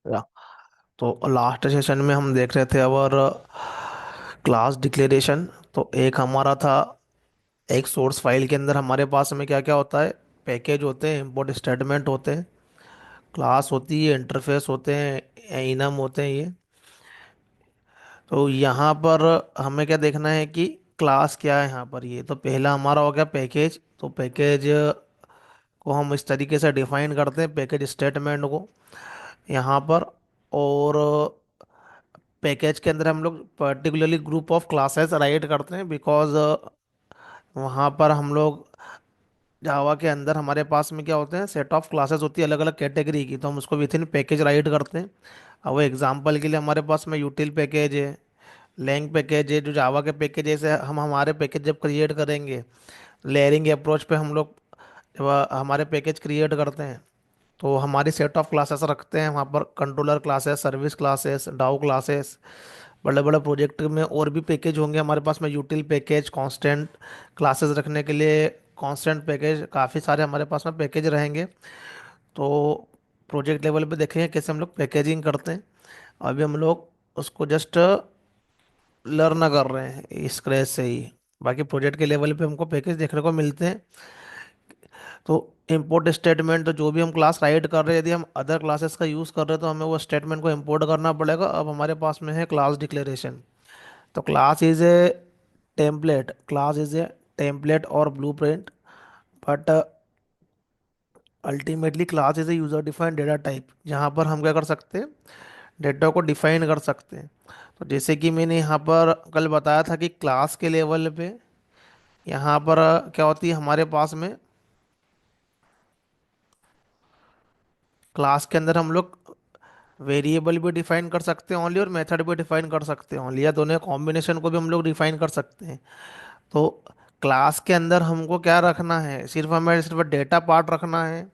या, तो last session में हम देख रहे थे और क्लास डिक्लेरेशन। तो एक हमारा था, एक सोर्स फाइल के अंदर हमारे पास में क्या क्या होता है। पैकेज होते हैं, इंपोर्ट स्टेटमेंट होते हैं, क्लास होती है, इंटरफेस होते हैं, इनम होते हैं ये। तो यहाँ पर हमें क्या देखना है कि क्लास क्या है यहाँ पर। ये तो पहला हमारा हो गया पैकेज। तो पैकेज को हम इस तरीके से डिफाइन करते हैं, पैकेज स्टेटमेंट को यहाँ पर। और पैकेज के अंदर हम लोग particularly group of classes right करते हैं, बिकॉज वहाँ पर हम लोग जावा के अंदर हमारे पास में क्या होते हैं, सेट ऑफ क्लासेस होती है अलग अलग कैटेगरी की, तो हम उसको विथ इन पैकेज राइट करते हैं। अब वो एग्जांपल के लिए हमारे पास में यूटिल पैकेज है, लैंग पैकेज है, जो जावा के पैकेज जैसे हम हमारे पैकेज जब क्रिएट करेंगे, लेयरिंग अप्रोच पे हम लोग जब हमारे पैकेज क्रिएट करते हैं, तो हमारी सेट ऑफ क्लासेस रखते हैं वहाँ पर, कंट्रोलर क्लासेस, सर्विस क्लासेस, डाउ क्लासेस। बड़े बड़े प्रोजेक्ट में और भी पैकेज होंगे हमारे पास में, यूटिल पैकेज, कांस्टेंट क्लासेस रखने के लिए कांस्टेंट पैकेज, काफ़ी सारे हमारे पास में पैकेज रहेंगे। तो प्रोजेक्ट लेवल पे देखेंगे कैसे हम लोग पैकेजिंग करते हैं। अभी हम लोग उसको जस्ट लर्न कर रहे हैं स्क्रैच से ही। बाकी प्रोजेक्ट के लेवल पे हमको पैकेज देखने को मिलते हैं। तो इंपोर्ट स्टेटमेंट, तो जो भी हम क्लास राइट कर रहे हैं, यदि हम अदर क्लासेस का यूज़ कर रहे हैं तो हमें वो स्टेटमेंट को इंपोर्ट करना पड़ेगा। अब हमारे पास में है क्लास डिक्लेरेशन। तो क्लास इज ए टेम्पलेट और blueprint, but ultimately class is a user defined data type, जहाँ पर हम क्या कर सकते हैं, डेटा को डिफाइन कर सकते हैं। तो जैसे कि मैंने यहाँ पर कल बताया था कि क्लास के लेवल पे यहाँ पर क्या होती है हमारे पास में, क्लास के अंदर हम लोग वेरिएबल भी डिफाइन कर सकते हैं ओनली, और मेथड भी डिफाइन कर सकते हैं ओनली, या दोनों कॉम्बिनेशन को भी हम लोग डिफाइन कर सकते हैं। तो क्लास के अंदर हमको क्या रखना है, सिर्फ हमें सिर्फ डेटा पार्ट रखना है,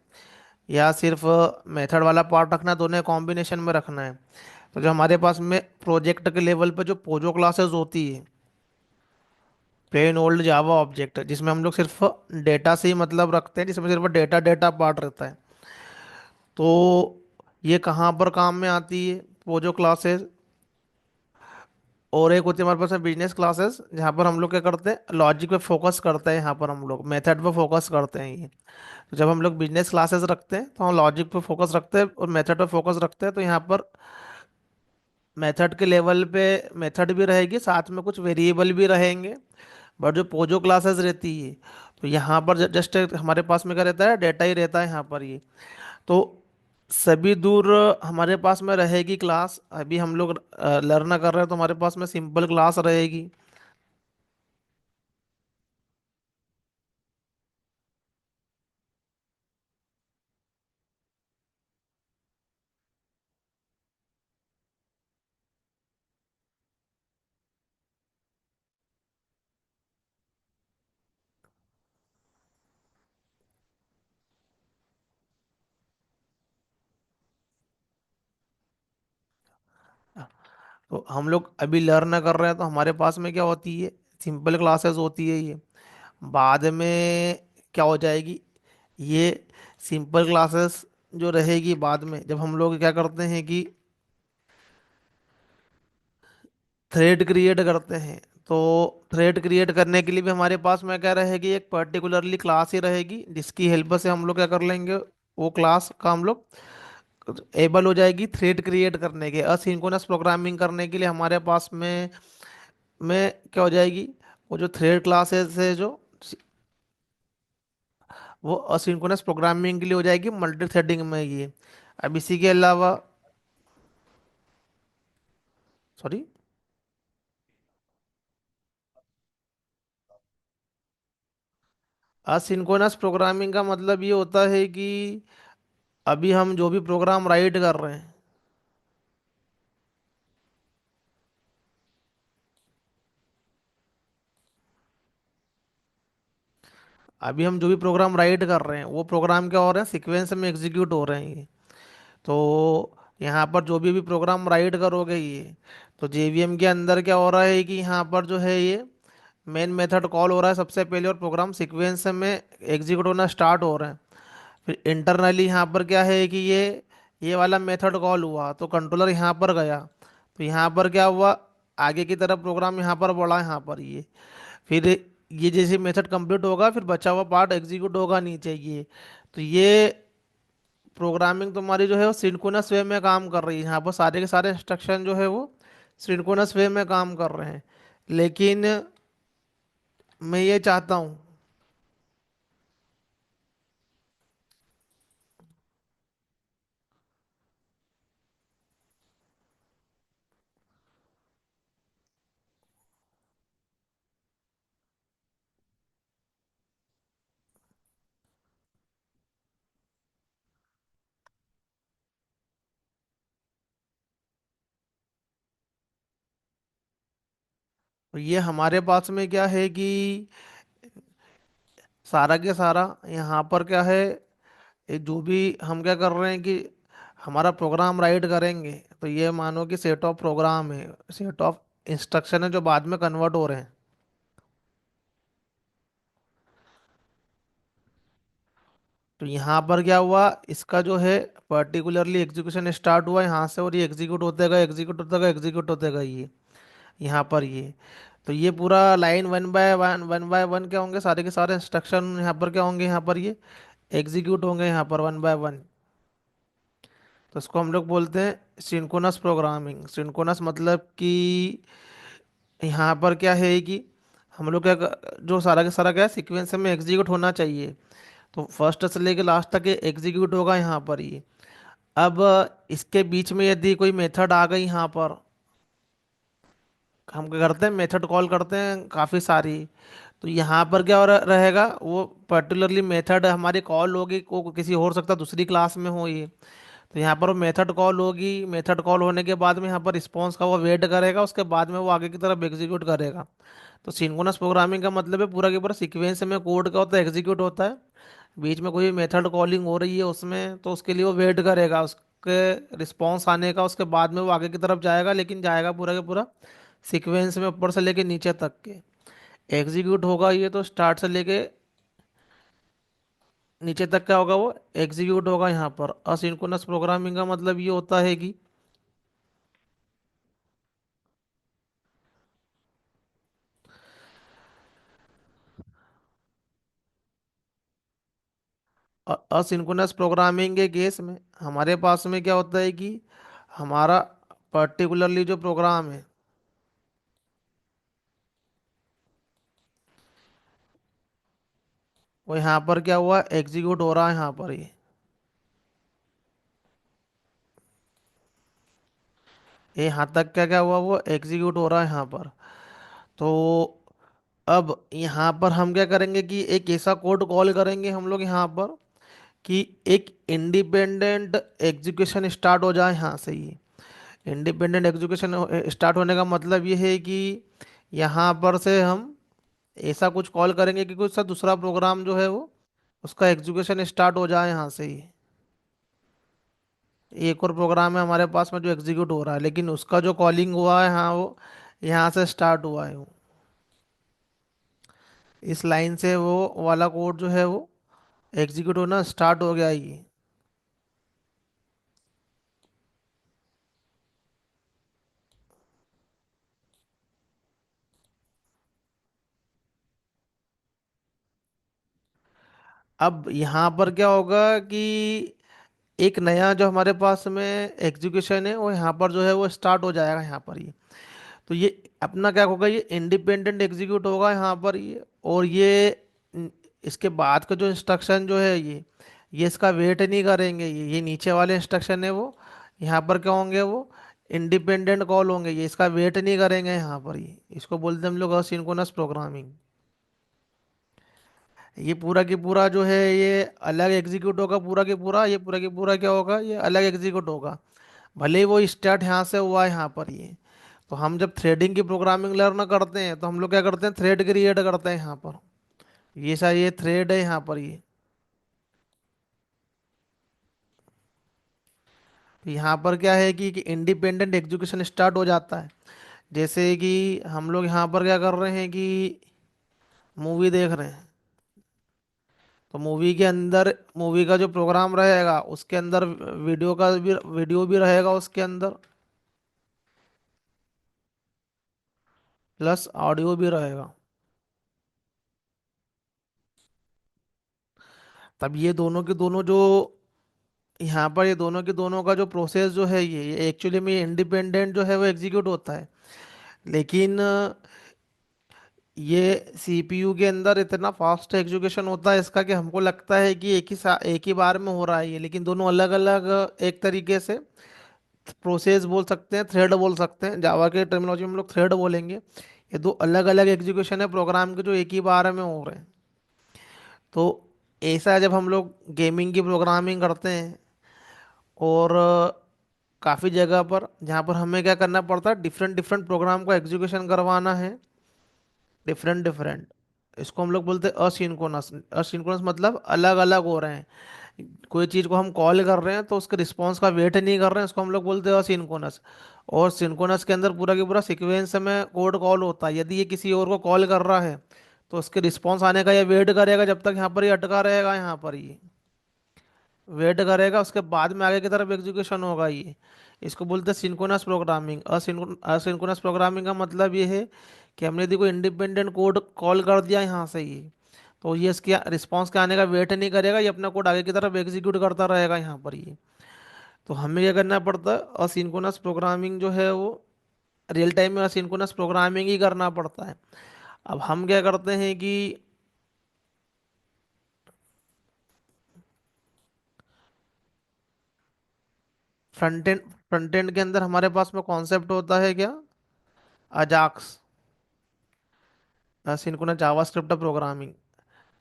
या सिर्फ मेथड वाला पार्ट रखना है, दोनों कॉम्बिनेशन में रखना है। तो जो हमारे पास में प्रोजेक्ट के लेवल पे जो पोजो क्लासेस होती है, प्लेन ओल्ड जावा ऑब्जेक्ट, जिसमें हम लोग सिर्फ डेटा से ही मतलब रखते हैं, जिसमें सिर्फ डेटा डेटा पार्ट रहता है। तो ये कहाँ पर काम में आती है, पोजो क्लासेस। और एक होती है हमारे पास बिजनेस क्लासेस, जहाँ पर हम लोग क्या करते हैं, लॉजिक पे फोकस करते हैं, यहाँ पर हम लोग मेथड पे फोकस करते हैं ये। तो जब हम लोग बिजनेस क्लासेस रखते हैं तो हम लॉजिक पे फोकस रखते हैं और मेथड पे फोकस रखते हैं। तो यहाँ पर मेथड के लेवल पे मेथड भी रहेगी, साथ में कुछ वेरिएबल भी रहेंगे। बट जो पोजो क्लासेस रहती है, तो यहाँ पर जस्ट हमारे पास में क्या रहता है, डेटा ही रहता है यहाँ पर ये। तो सभी दूर हमारे पास में रहेगी क्लास। अभी हम लोग लर्न कर रहे हैं तो हमारे पास में सिंपल क्लास रहेगी। तो हम लोग अभी लर्न कर रहे हैं तो हमारे पास में क्या होती है, सिंपल क्लासेस होती है ये। बाद में क्या हो जाएगी, ये सिंपल क्लासेस जो रहेगी बाद में, जब हम लोग क्या करते हैं कि थ्रेड क्रिएट करते हैं, तो थ्रेड क्रिएट करने के लिए भी हमारे पास में क्या रहेगी, एक पर्टिकुलरली क्लास ही रहेगी, जिसकी हेल्प से हम लोग क्या कर लेंगे, वो क्लास का हम लोग एबल हो जाएगी थ्रेड क्रिएट करने के, असिंक्रोनस प्रोग्रामिंग करने के लिए हमारे पास में क्या हो जाएगी, वो जो थ्रेड क्लासेस है जो, वो असिंक्रोनस प्रोग्रामिंग के लिए हो जाएगी मल्टी थ्रेडिंग में ये। अब इसी के अलावा, सॉरी, असिंक्रोनस प्रोग्रामिंग का मतलब ये होता है कि अभी हम जो भी प्रोग्राम राइट कर रहे हैं, अभी हम जो भी प्रोग्राम राइट कर रहे हैं वो प्रोग्राम क्या हो रहे हैं, सीक्वेंस में एग्जीक्यूट हो रहे हैं ये। तो यहाँ पर जो भी प्रोग्राम राइट करोगे ये, तो जेवीएम के अंदर क्या हो रहा है कि यहाँ पर जो है ये मेन मेथड कॉल हो रहा है सबसे पहले, और प्रोग्राम सीक्वेंस में एग्जीक्यूट होना स्टार्ट हो रहा है। फिर इंटरनली यहाँ पर क्या है कि ये ये वाला मेथड कॉल हुआ तो कंट्रोलर यहाँ पर गया, तो यहाँ पर क्या हुआ, आगे की तरफ प्रोग्राम यहाँ पर बढ़ा, यहाँ पर ये, फिर ये जैसे मेथड कंप्लीट होगा फिर बचा हुआ पार्ट एग्जीक्यूट होगा नीचे ये। तो ये प्रोग्रामिंग तुम्हारी जो है वो सिंक्रोनस वे में काम कर रही है, यहाँ पर सारे के सारे इंस्ट्रक्शन जो है वो सिंक्रोनस वे में काम कर रहे हैं। लेकिन मैं ये चाहता हूँ, तो ये हमारे पास में क्या है कि सारा के सारा यहाँ पर क्या है, ये जो भी हम क्या कर रहे हैं कि हमारा प्रोग्राम राइट करेंगे, तो ये मानो कि सेट ऑफ प्रोग्राम है, सेट ऑफ इंस्ट्रक्शन है जो बाद में कन्वर्ट हो रहे हैं। तो यहाँ पर क्या हुआ, इसका जो है पर्टिकुलरली एग्जीक्यूशन स्टार्ट हुआ यहाँ से, और ये एग्जीक्यूट होते गए, एग्जीक्यूट होते गए, एग्जीक्यूट होते गए ये यहाँ पर ये। तो ये पूरा लाइन वन बाय वन क्या होंगे, सारे के सारे इंस्ट्रक्शन यहाँ पर क्या होंगे, यहाँ पर ये एग्जीक्यूट होंगे यहाँ पर वन बाय वन। तो इसको हम लोग बोलते हैं सिंक्रोनस प्रोग्रामिंग। सिंक्रोनस मतलब कि यहाँ पर क्या है कि हम लोग जो सारा का सारा क्या है सीक्वेंस में एग्जीक्यूट होना चाहिए, तो फर्स्ट से लेके लास्ट तक ये एग्जीक्यूट होगा यहाँ पर ये। अब इसके बीच में यदि कोई मेथड आ गई यहाँ पर, हम क्या करते हैं मेथड कॉल करते हैं काफ़ी सारी, तो यहाँ पर क्या रहेगा, वो पर्टिकुलरली मेथड हमारी कॉल होगी, को किसी हो सकता है दूसरी क्लास में हो ये। तो यहाँ पर वो मेथड कॉल होगी, मेथड कॉल होने के बाद में यहाँ पर रिस्पॉन्स का वो वेट करेगा, उसके बाद में वो आगे की तरफ एग्जीक्यूट करेगा। तो सिंक्रोनस प्रोग्रामिंग का मतलब है पूरा के पूरा सीक्वेंस में कोड का होता है, एग्जीक्यूट होता है, बीच में कोई मेथड कॉलिंग हो रही है उसमें, तो उसके लिए वो वेट करेगा उसके रिस्पॉन्स आने का, उसके बाद में वो आगे की तरफ जाएगा, लेकिन जाएगा पूरा के पूरा सीक्वेंस में ऊपर से लेके नीचे तक के एग्जीक्यूट होगा ये, तो स्टार्ट से लेके नीचे तक क्या होगा, वो एग्जीक्यूट होगा यहाँ पर। असिंक्रोनस प्रोग्रामिंग का मतलब ये होता है कि असिंक्रोनस प्रोग्रामिंग के केस में हमारे पास में क्या होता है कि हमारा पर्टिकुलरली जो प्रोग्राम है वो यहाँ पर क्या हुआ, एग्जीक्यूट हो रहा है यहाँ पर ये यहाँ तक क्या क्या हुआ, वो एग्जीक्यूट हो रहा है यहाँ पर। तो अब यहाँ पर हम क्या करेंगे कि एक ऐसा कोड कॉल करेंगे हम लोग यहाँ पर कि एक इंडिपेंडेंट एग्जीक्यूशन स्टार्ट हो जाए यहाँ से ही। इंडिपेंडेंट एग्जीक्यूशन स्टार्ट होने का मतलब ये है कि यहाँ पर से हम ऐसा कुछ कॉल करेंगे कि कुछ सा दूसरा प्रोग्राम जो है वो उसका एग्जीक्यूशन स्टार्ट हो जाए यहाँ से ही। एक और प्रोग्राम है हमारे पास में जो एग्जीक्यूट हो रहा है, लेकिन उसका जो कॉलिंग हुआ है हाँ वो यहाँ से स्टार्ट हुआ है वो। इस लाइन से वो वाला कोड जो है वो एग्जीक्यूट होना स्टार्ट हो गया ये। अब यहाँ पर क्या होगा कि एक नया जो हमारे पास में एग्जीक्यूशन है वो यहाँ पर जो है वो स्टार्ट हो जाएगा यहाँ पर ये। तो ये अपना क्या होगा, ये इंडिपेंडेंट एग्जीक्यूट होगा यहाँ पर ये, और ये न- इसके बाद का जो इंस्ट्रक्शन जो है ये इसका वेट नहीं करेंगे, ये नीचे वाले इंस्ट्रक्शन है वो यहाँ पर क्या होंगे, वो इंडिपेंडेंट कॉल होंगे, ये इसका वेट नहीं करेंगे यहाँ पर ये। इसको बोलते हैं हम लोग असिंक्रोनस प्रोग्रामिंग। ये पूरा की पूरा जो है ये अलग एग्जीक्यूट होगा, पूरा की पूरा ये पूरा की पूरा क्या होगा, ये अलग एग्जीक्यूट होगा। भले ही वो स्टार्ट यहाँ से हुआ है यहाँ पर ये। तो हम जब थ्रेडिंग की प्रोग्रामिंग लर्न करते हैं तो हम लोग क्या करते हैं, थ्रेड क्रिएट करते हैं यहाँ पर। ये सा ये थ्रेड है यहाँ पर ये। तो यहाँ पर क्या है कि इंडिपेंडेंट एग्जीक्यूशन स्टार्ट हो जाता है। जैसे कि हम लोग यहाँ पर क्या कर रहे हैं कि मूवी देख रहे हैं, तो मूवी का जो प्रोग्राम रहेगा उसके अंदर वीडियो भी रहेगा उसके अंदर, प्लस ऑडियो भी रहेगा। तब ये दोनों के दोनों जो यहाँ पर ये दोनों के दोनों का जो प्रोसेस जो है ये एक्चुअली में इंडिपेंडेंट जो है वो एग्जीक्यूट होता है। लेकिन ये सीपीयू के अंदर इतना फास्ट एग्जीक्यूशन होता है इसका कि हमको लगता है कि एक ही बार में हो रहा है ये, लेकिन दोनों अलग अलग एक तरीके से प्रोसेस बोल सकते हैं, थ्रेड बोल सकते हैं, जावा के टर्मिनोलॉजी में हम लोग थ्रेड बोलेंगे। ये दो अलग अलग एग्जीक्यूशन है प्रोग्राम के जो एक ही बार में हो रहे हैं। तो ऐसा जब हम लोग गेमिंग की प्रोग्रामिंग करते हैं और काफ़ी जगह पर जहाँ पर हमें क्या करना पड़ता है, डिफरेंट डिफरेंट प्रोग्राम का एग्जीक्यूशन करवाना है, डिफरेंट डिफरेंट। इसको हम लोग बोलते हैं असिंक्रोनस। असिंक्रोनस मतलब अलग अलग हो रहे हैं। कोई चीज़ को हम कॉल कर रहे हैं तो उसके रिस्पॉन्स का वेट नहीं कर रहे हैं, इसको हम लोग बोलते हैं असिंक्रोनस। और सिंक्रोनस के अंदर पूरा की पूरा सीक्वेंस में कोड कॉल होता है। यदि ये किसी और को कॉल कर रहा है तो उसके रिस्पॉन्स आने का ये वेट करेगा जब तक यहाँ पर ये अटका रहेगा, यहाँ पर ये वेट करेगा, उसके बाद में आगे की तरफ एग्जीक्यूशन होगा ये। इसको बोलते हैं सिंक्रोनस प्रोग्रामिंग। असिंक्रोनस प्रोग्रामिंग का मतलब ये है कि हमने यदि कोई इंडिपेंडेंट कोड कॉल कर दिया यहाँ से ही, तो ये इसके रिस्पॉन्स के आने का वेट नहीं करेगा, ये अपना कोड आगे की तरफ एग्जीक्यूट करता रहेगा यहाँ पर ये। तो हमें क्या करना पड़ता है, असिंक्रोनस प्रोग्रामिंग जो है वो रियल टाइम में असिंक्रोनस प्रोग्रामिंग ही करना पड़ता है। अब हम क्या करते हैं कि फ्रंट एंड के अंदर हमारे पास में कॉन्सेप्ट होता है क्या, अजाक्स, सिंक्रोनस जावास्क्रिप्ट प्रोग्रामिंग।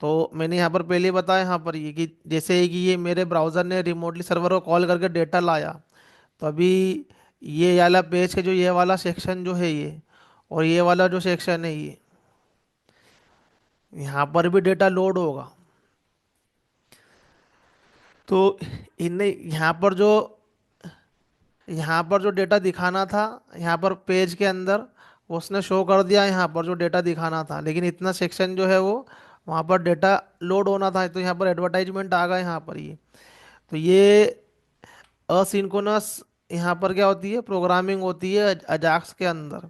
तो मैंने यहाँ पर पहले बताया यहाँ पर ये कि जैसे कि ये मेरे ब्राउज़र ने रिमोटली सर्वर को कॉल करके डेटा लाया, तो अभी ये वाला पेज है जो ये वाला सेक्शन जो है ये, और ये वाला जो सेक्शन है ये, यहाँ पर भी डेटा लोड होगा। तो इनने यहाँ पर जो डेटा दिखाना था यहाँ पर पेज के अंदर, वो उसने शो कर दिया यहाँ पर जो डेटा दिखाना था, लेकिन इतना सेक्शन जो है वो वहाँ पर डेटा लोड होना था, तो यहाँ पर एडवर्टाइजमेंट आ गया यहाँ पर ये। तो ये असिंक्रोनस यहाँ पर क्या होती है, प्रोग्रामिंग होती है अजाक्स के अंदर।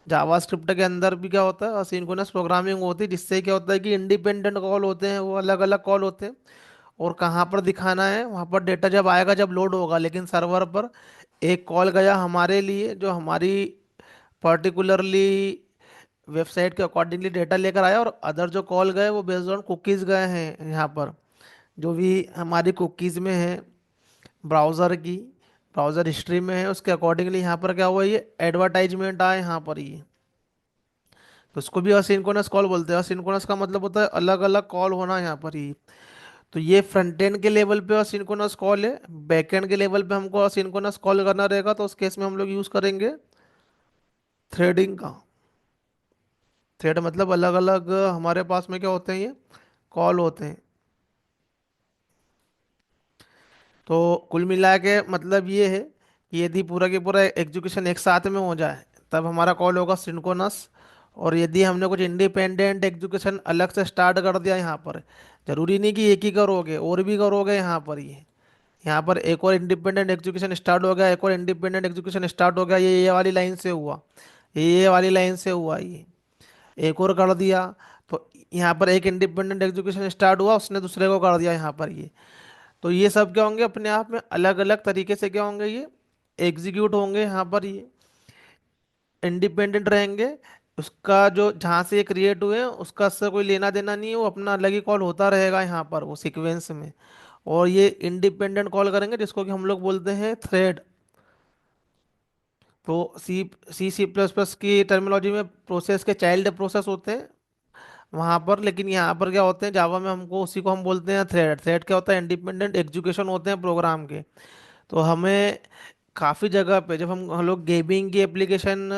जावास्क्रिप्ट के अंदर भी क्या होता है, असिंक्रोनस प्रोग्रामिंग होती है, जिससे क्या होता है कि इंडिपेंडेंट कॉल होते हैं वो अलग अलग कॉल होते हैं। और कहाँ पर दिखाना है, वहाँ पर डेटा जब आएगा जब लोड होगा, लेकिन सर्वर पर एक कॉल गया हमारे लिए जो हमारी पर्टिकुलरली वेबसाइट के अकॉर्डिंगली डेटा लेकर आया, और अदर जो कॉल गए वो बेस्ड ऑन कुकीज़ गए हैं यहाँ पर, जो भी हमारी कुकीज़ में है ब्राउज़र की, ब्राउज़र हिस्ट्री में है, उसके अकॉर्डिंगली यहाँ पर क्या हुआ, ये एडवर्टाइजमेंट आए यहाँ पर ये। तो इसको भी असिंक्रोनस कॉल बोलते हैं। असिंक्रोनस का मतलब होता है अलग अलग कॉल होना यहाँ पर ही। तो ये फ्रंट एंड के लेवल पे असिंक्रोनस कॉल है। बैक एंड के लेवल पे हमको असिंक्रोनस कॉल करना रहेगा, तो उस केस में हम लोग यूज़ करेंगे थ्रेडिंग का। थ्रेड मतलब अलग अलग हमारे पास में क्या होते हैं, ये कॉल होते हैं। तो कुल मिला के मतलब ये है कि यदि पूरा के पूरा एग्जीक्यूशन एक साथ में हो जाए तब हमारा कॉल होगा सिंक्रोनस। और यदि हमने कुछ इंडिपेंडेंट एग्जीक्यूशन अलग से स्टार्ट कर दिया यहाँ पर, जरूरी नहीं कि एक ही करोगे, और भी करोगे यहाँ पर ये, यहाँ पर एक और इंडिपेंडेंट एग्जीक्यूशन स्टार्ट हो गया, एक और इंडिपेंडेंट एग्जीक्यूशन स्टार्ट हो गया, ये वाली लाइन से हुआ, ये वाली लाइन से हुआ, ये एक और कर दिया। तो यहाँ पर एक इंडिपेंडेंट एग्जीक्यूशन स्टार्ट हुआ, उसने दूसरे को कर दिया यहाँ पर ये। तो ये सब क्या होंगे, अपने आप में अलग अलग तरीके से क्या होंगे, ये एग्जीक्यूट होंगे यहाँ पर, ये इंडिपेंडेंट रहेंगे। उसका जो जहाँ से ये क्रिएट हुए हैं उसका उससे कोई लेना देना नहीं है, वो अपना अलग ही कॉल होता रहेगा यहाँ पर वो सीक्वेंस में। और ये इंडिपेंडेंट कॉल करेंगे जिसको कि हम लोग बोलते हैं थ्रेड। तो सी सी प्लस प्लस की टर्मिनोलॉजी में प्रोसेस के चाइल्ड प्रोसेस होते हैं वहाँ पर, लेकिन यहाँ पर क्या होते हैं जावा में, हमको उसी को हम बोलते हैं थ्रेड। थ्रेड क्या होता है, इंडिपेंडेंट एग्जीक्यूशन होते हैं प्रोग्राम के। तो हमें काफ़ी जगह पे जब हम लोग गेमिंग की एप्लीकेशन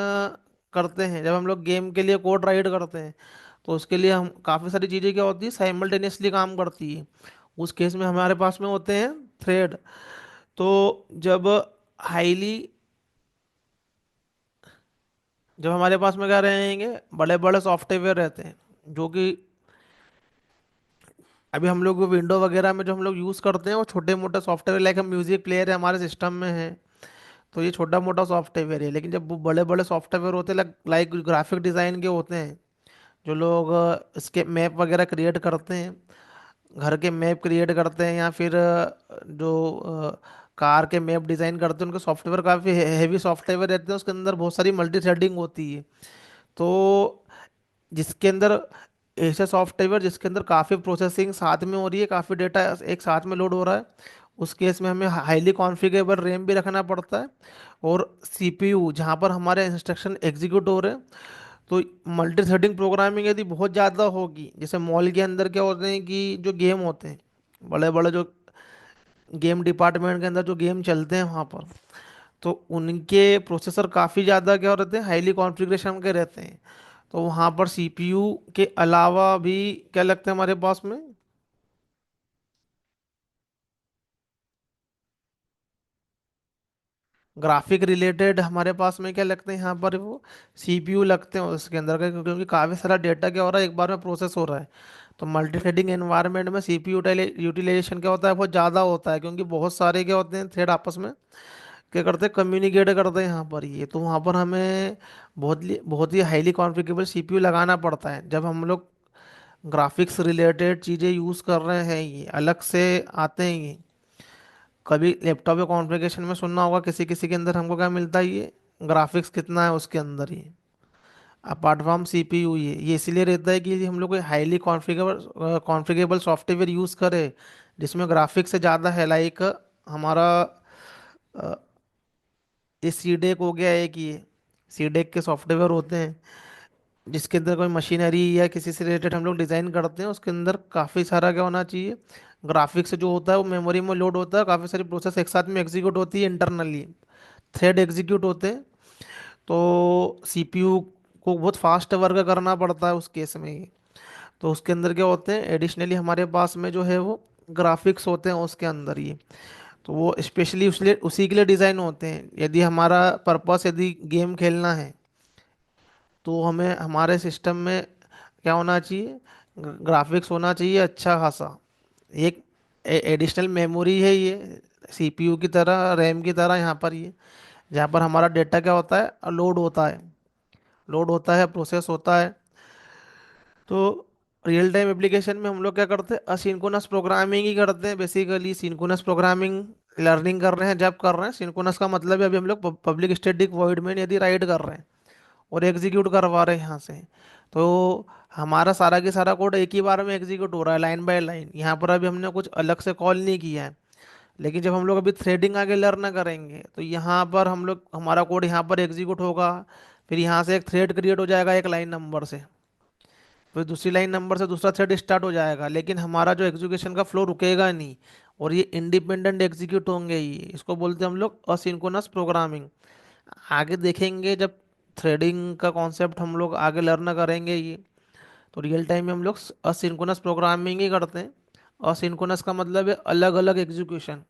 करते हैं, जब हम लोग गेम के लिए कोड राइट करते हैं, तो उसके लिए हम काफ़ी सारी चीज़ें क्या होती है साइमल्टेनियसली काम करती है। उस केस में हमारे पास में होते हैं थ्रेड। तो जब हाईली जब हमारे पास में क्या रहेंगे, बड़े बड़े सॉफ्टवेयर रहते हैं जो कि अभी हम लोग विंडो वगैरह में जो हम लोग यूज़ करते हैं वो छोटे मोटे सॉफ्टवेयर, लाइक हम म्यूजिक प्लेयर है हमारे सिस्टम में है, तो ये छोटा मोटा सॉफ्टवेयर है। लेकिन जब वो बड़े बड़े सॉफ्टवेयर होते हैं, लाइक ग्राफिक डिज़ाइन के होते हैं, जो लोग इसके मैप वगैरह क्रिएट करते हैं, घर के मैप क्रिएट करते हैं, या फिर जो कार के मैप डिज़ाइन करते हैं, उनके सॉफ्टवेयर काफ़ी हैवी सॉफ्टवेयर रहते हैं, उसके अंदर बहुत सारी मल्टी थ्रेडिंग होती है। तो जिसके अंदर ऐसे सॉफ्टवेयर जिसके अंदर काफ़ी प्रोसेसिंग साथ में हो रही है, काफ़ी डेटा एक साथ में लोड हो रहा है, उस केस में हमें हाईली कॉन्फ़िगरेबल रैम भी रखना पड़ता है। और सीपीयू जहाँ पर हमारे इंस्ट्रक्शन एग्जीक्यूट हो रहे हैं, तो मल्टी थ्रेडिंग प्रोग्रामिंग यदि बहुत ज़्यादा होगी, जैसे मॉल के अंदर क्या होते हैं कि जो गेम होते हैं, बड़े बड़े जो गेम डिपार्टमेंट के अंदर जो गेम चलते हैं वहाँ पर, तो उनके प्रोसेसर काफ़ी ज़्यादा क्या रहते हैं, हाईली कॉन्फ़िगरेशन के रहते हैं। तो वहाँ पर सीपीयू के अलावा भी क्या लगता है हमारे पास में, ग्राफिक रिलेटेड हमारे पास में क्या लगते हैं यहाँ पर, वो सीपीयू लगते हैं उसके अंदर का, क्योंकि काफ़ी सारा डेटा क्या हो रहा है, एक बार में प्रोसेस हो रहा है। तो मल्टी थ्रेडिंग एनवायरनमेंट में सीपीयू यूटिलाइजेशन क्या होता है, बहुत ज़्यादा होता है, क्योंकि बहुत सारे क्या होते हैं थ्रेड आपस में क्या करते हैं, कम्युनिकेट करते हैं यहाँ पर। ये तो वहाँ पर हमें बहुत ही हाईली कॉन्फ़िगरेबल सीपीयू लगाना पड़ता है। जब हम लोग ग्राफिक्स रिलेटेड चीज़ें यूज़ कर रहे हैं, ये अलग से आते हैं ये। कभी लैपटॉप के कॉन्फ़िगरेशन में सुनना होगा, किसी किसी के अंदर हमको क्या मिलता है, ये ग्राफिक्स कितना है उसके अंदर, ये अपार्ट फ्रॉम सीपीयू। ये इसलिए रहता है कि हम लोग कोई हाईली कॉन्फ़िगरेबल कॉन्फ़िगरेबल सॉफ्टवेयर यूज़ करें जिसमें ग्राफिक्स से ज़्यादा है, लाइक हमारा ये सीडेक हो गया एक, ये सीडेक के सॉफ्टवेयर होते हैं, जिसके अंदर कोई मशीनरी या किसी से रिलेटेड हम लोग डिज़ाइन करते हैं, उसके अंदर काफ़ी सारा क्या होना चाहिए, ग्राफिक्स जो होता है वो मेमोरी में लोड होता है, काफ़ी सारी प्रोसेस एक साथ में एग्जीक्यूट होती है, इंटरनली थ्रेड एग्जीक्यूट होते हैं। तो सीपीयू को बहुत फास्ट वर्क करना पड़ता है उस केस में ही। तो उसके अंदर क्या होते हैं, एडिशनली हमारे पास में जो है वो ग्राफिक्स होते हैं उसके अंदर ही। तो वो स्पेशली उसलिए उसी के लिए डिज़ाइन होते हैं। यदि हमारा पर्पस यदि गेम खेलना है, तो हमें हमारे सिस्टम में क्या होना चाहिए, ग्राफिक्स होना चाहिए अच्छा खासा। एक एडिशनल मेमोरी है ये, सीपीयू की तरह, रैम की तरह यहाँ पर ये, जहाँ पर हमारा डेटा क्या होता है, लोड होता है, लोड होता है, प्रोसेस होता है। तो रियल टाइम एप्लीकेशन में हम लोग क्या करते हैं, असिंक्रोनस प्रोग्रामिंग ही करते हैं बेसिकली। सिंक्रोनस प्रोग्रामिंग लर्निंग कर रहे हैं, जब कर रहे हैं सिंक्रोनस का मतलब है अभी हम लोग पब्लिक स्टैटिक वॉइड में यदि राइट कर रहे हैं और एग्जीक्यूट करवा रहे हैं यहाँ से, तो हमारा सारा के सारा कोड एक ही बार में एग्जीक्यूट हो रहा है, लाइन बाय लाइन। यहाँ पर अभी हमने कुछ अलग से कॉल नहीं किया है। लेकिन जब हम लोग अभी थ्रेडिंग आगे लर्न करेंगे, तो यहाँ पर हम लोग हमारा कोड यहाँ पर एग्जीक्यूट होगा, फिर यहाँ से एक थ्रेड क्रिएट हो जाएगा एक लाइन नंबर से, फिर दूसरी लाइन नंबर से दूसरा थ्रेड स्टार्ट हो जाएगा, लेकिन हमारा जो एग्जीक्यूशन का फ्लो रुकेगा नहीं, और ये इंडिपेंडेंट एग्जीक्यूट होंगे। ये इसको बोलते हैं हम लोग असिंक्रोनस प्रोग्रामिंग। आगे देखेंगे जब थ्रेडिंग का कॉन्सेप्ट हम लोग आगे लर्न करेंगे ये, तो रियल टाइम में हम लोग असिंक्रोनस प्रोग्रामिंग ही करते हैं। असिंक्रोनस का मतलब है अलग अलग एग्जीक्यूशन।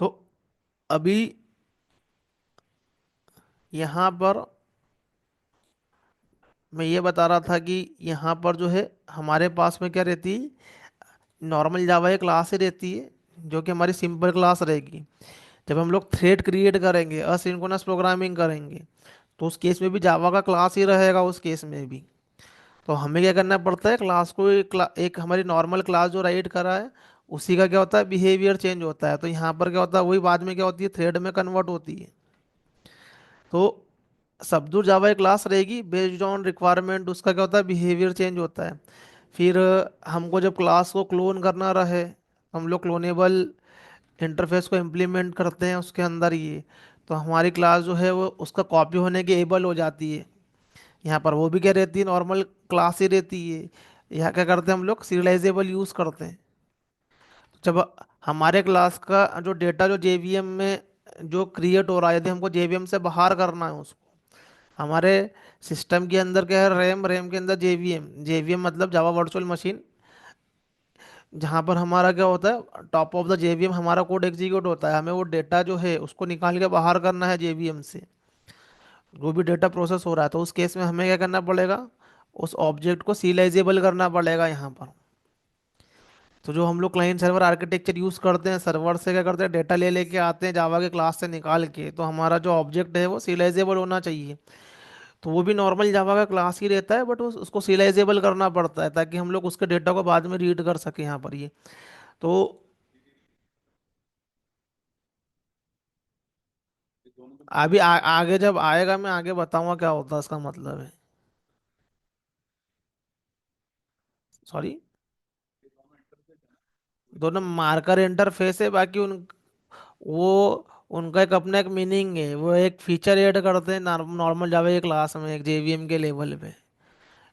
तो अभी यहाँ पर मैं ये बता रहा था कि यहाँ पर जो है हमारे पास में क्या रहती है, नॉर्मल जावा एक क्लास ही रहती है, जो कि हमारी सिंपल क्लास रहेगी। जब हम लोग थ्रेड क्रिएट करेंगे, असिंक्रोनस प्रोग्रामिंग करेंगे, तो उस केस में भी जावा का क्लास ही रहेगा उस केस में भी। तो हमें क्या करना पड़ता है, क्लास को एक हमारी नॉर्मल क्लास जो राइट करा है उसी का क्या होता है, बिहेवियर चेंज होता है। तो यहाँ पर क्या होता है, वही बाद में क्या होती है, थ्रेड में कन्वर्ट होती है। तो सब्दूर जावा एक क्लास रहेगी, बेस्ड ऑन रिक्वायरमेंट उसका क्या होता है, बिहेवियर चेंज होता है। फिर हमको जब क्लास को क्लोन करना रहे, हम लोग क्लोनेबल इंटरफेस को इम्प्लीमेंट करते हैं उसके अंदर ये, तो हमारी क्लास जो है वो उसका कॉपी होने की एबल हो जाती है। यहाँ पर वो भी क्या रहती है, नॉर्मल क्लास ही रहती है। यहाँ क्या करते हैं हम लोग, सीरियलाइजेबल यूज़ करते हैं। जब हमारे क्लास का जो डेटा जो जेवीएम में जो क्रिएट हो रहा है, यदि हमको जेवीएम से बाहर करना है उसको, हमारे सिस्टम के अंदर क्या है, रैम, रैम के अंदर जेवीएम, जेवीएम मतलब जावा वर्चुअल मशीन, जहाँ पर हमारा क्या होता है, टॉप ऑफ द जेवीएम हमारा कोड एग्जीक्यूट होता है। हमें वो डेटा जो है उसको निकाल के बाहर करना है जेवीएम से, जो भी डेटा प्रोसेस हो रहा है। तो उस केस में हमें क्या करना पड़ेगा, उस ऑब्जेक्ट को सीरियलाइजेबल करना पड़ेगा यहाँ पर। तो जो हम लोग क्लाइंट सर्वर आर्किटेक्चर यूज करते हैं, सर्वर से क्या करते हैं, डेटा ले लेके आते हैं जावा के क्लास से निकाल के, तो हमारा जो ऑब्जेक्ट है वो सीरियलाइजेबल होना चाहिए। तो वो भी नॉर्मल जावा का क्लास ही रहता है, बट उसको सीरियलाइजेबल करना पड़ता है ताकि हम लोग उसके डेटा को बाद में रीड कर सके यहाँ पर ये। तो अभी आगे जब आएगा मैं आगे बताऊंगा क्या होता है इसका मतलब है। सॉरी। दोनों मार्कर इंटरफेस है, बाकी वो उनका एक अपना एक मीनिंग है, वो एक फीचर ऐड करते हैं नॉर्मल जावा की क्लास में एक जेवीएम के लेवल पे।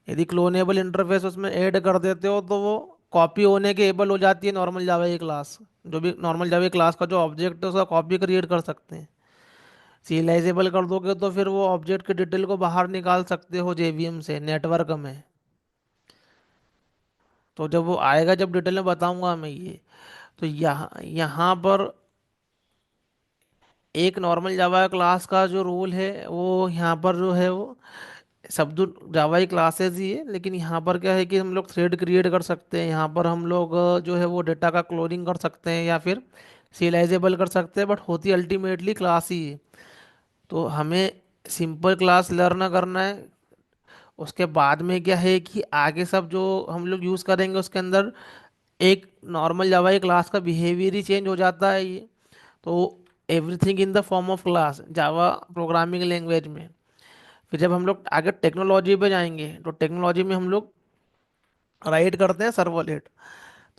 यदि क्लोनेबल इंटरफेस उसमें ऐड कर देते हो तो वो कॉपी होने के एबल हो जाती है नॉर्मल जावा की क्लास। जो भी नॉर्मल जावा की क्लास का जो ऑब्जेक्ट है उसका कॉपी क्रिएट कर सकते हैं। सीरियलाइजेबल कर दोगे तो फिर वो ऑब्जेक्ट के डिटेल को बाहर निकाल सकते हो जेवीएम से नेटवर्क में। तो जब वो आएगा, जब डिटेल में बताऊंगा मैं ये। तो यहाँ यहाँ पर एक नॉर्मल जावा क्लास का जो रूल है वो यहाँ पर जो है वो सब जावा ही क्लासेस ही है, लेकिन यहाँ पर क्या है कि हम लोग थ्रेड क्रिएट कर सकते हैं, यहाँ पर हम लोग जो है वो डेटा का क्लोनिंग कर सकते हैं या फिर सीरियलाइजेबल कर सकते हैं, बट होती अल्टीमेटली क्लास ही है। तो हमें सिंपल क्लास लर्न करना है। उसके बाद में क्या है कि आगे सब जो हम लोग यूज़ करेंगे उसके अंदर एक नॉर्मल जावा की क्लास का बिहेवियर ही चेंज हो जाता है ये। तो everything in the form of class Java programming language में। फिर जब हम लोग आगे टेक्नोलॉजी पे जाएंगे तो टेक्नोलॉजी में हम लोग राइट करते हैं सर्वलेट।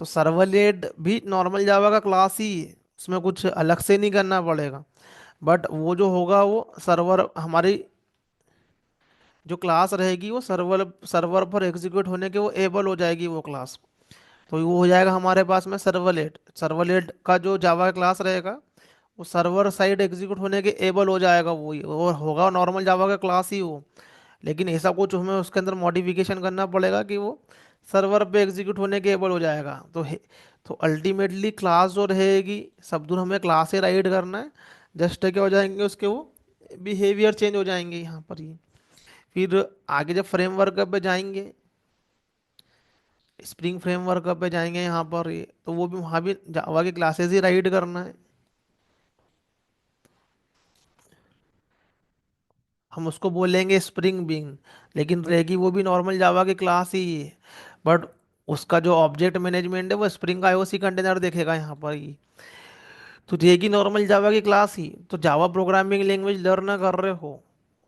तो सर्वलेट भी नॉर्मल जावा का क्लास ही है, उसमें कुछ अलग से नहीं करना पड़ेगा। बट वो जो होगा वो सर्वर हमारी जो क्लास रहेगी वो सर्वर सर्वर पर एग्जीक्यूट होने के वो एबल हो जाएगी वो क्लास। तो वो हो जाएगा हमारे पास में सर्वलेट। सर्वलेट का जो जावा क्लास रहेगा वो सर्वर साइड एग्जीक्यूट होने के एबल हो जाएगा, वो होगा नॉर्मल जावा का क्लास ही वो। लेकिन ऐसा कुछ हमें उसके अंदर मॉडिफिकेशन करना पड़ेगा कि वो सर्वर पे एग्जीक्यूट होने के एबल हो जाएगा। तो अल्टीमेटली क्लास जो रहेगी सब दूर हमें क्लास से राइट करना है। जस्ट क्या हो जाएंगे उसके वो बिहेवियर चेंज हो जाएंगे यहाँ पर ही। फिर आगे जब फ्रेमवर्क पे जाएंगे, स्प्रिंग फ्रेमवर्क पे जाएंगे यहाँ पर ये, तो वो भी वहाँ भी जावा की क्लासेस ही राइट करना है। हम उसको बोलेंगे स्प्रिंग बिंग, लेकिन रहेगी वो भी नॉर्मल जावा की क्लास ही है। बट उसका जो ऑब्जेक्ट मैनेजमेंट है वो स्प्रिंग का आईओसी कंटेनर देखेगा यहाँ पर ही। तो रहेगी नॉर्मल जावा की क्लास ही। तो जावा प्रोग्रामिंग लैंग्वेज लर्न कर रहे हो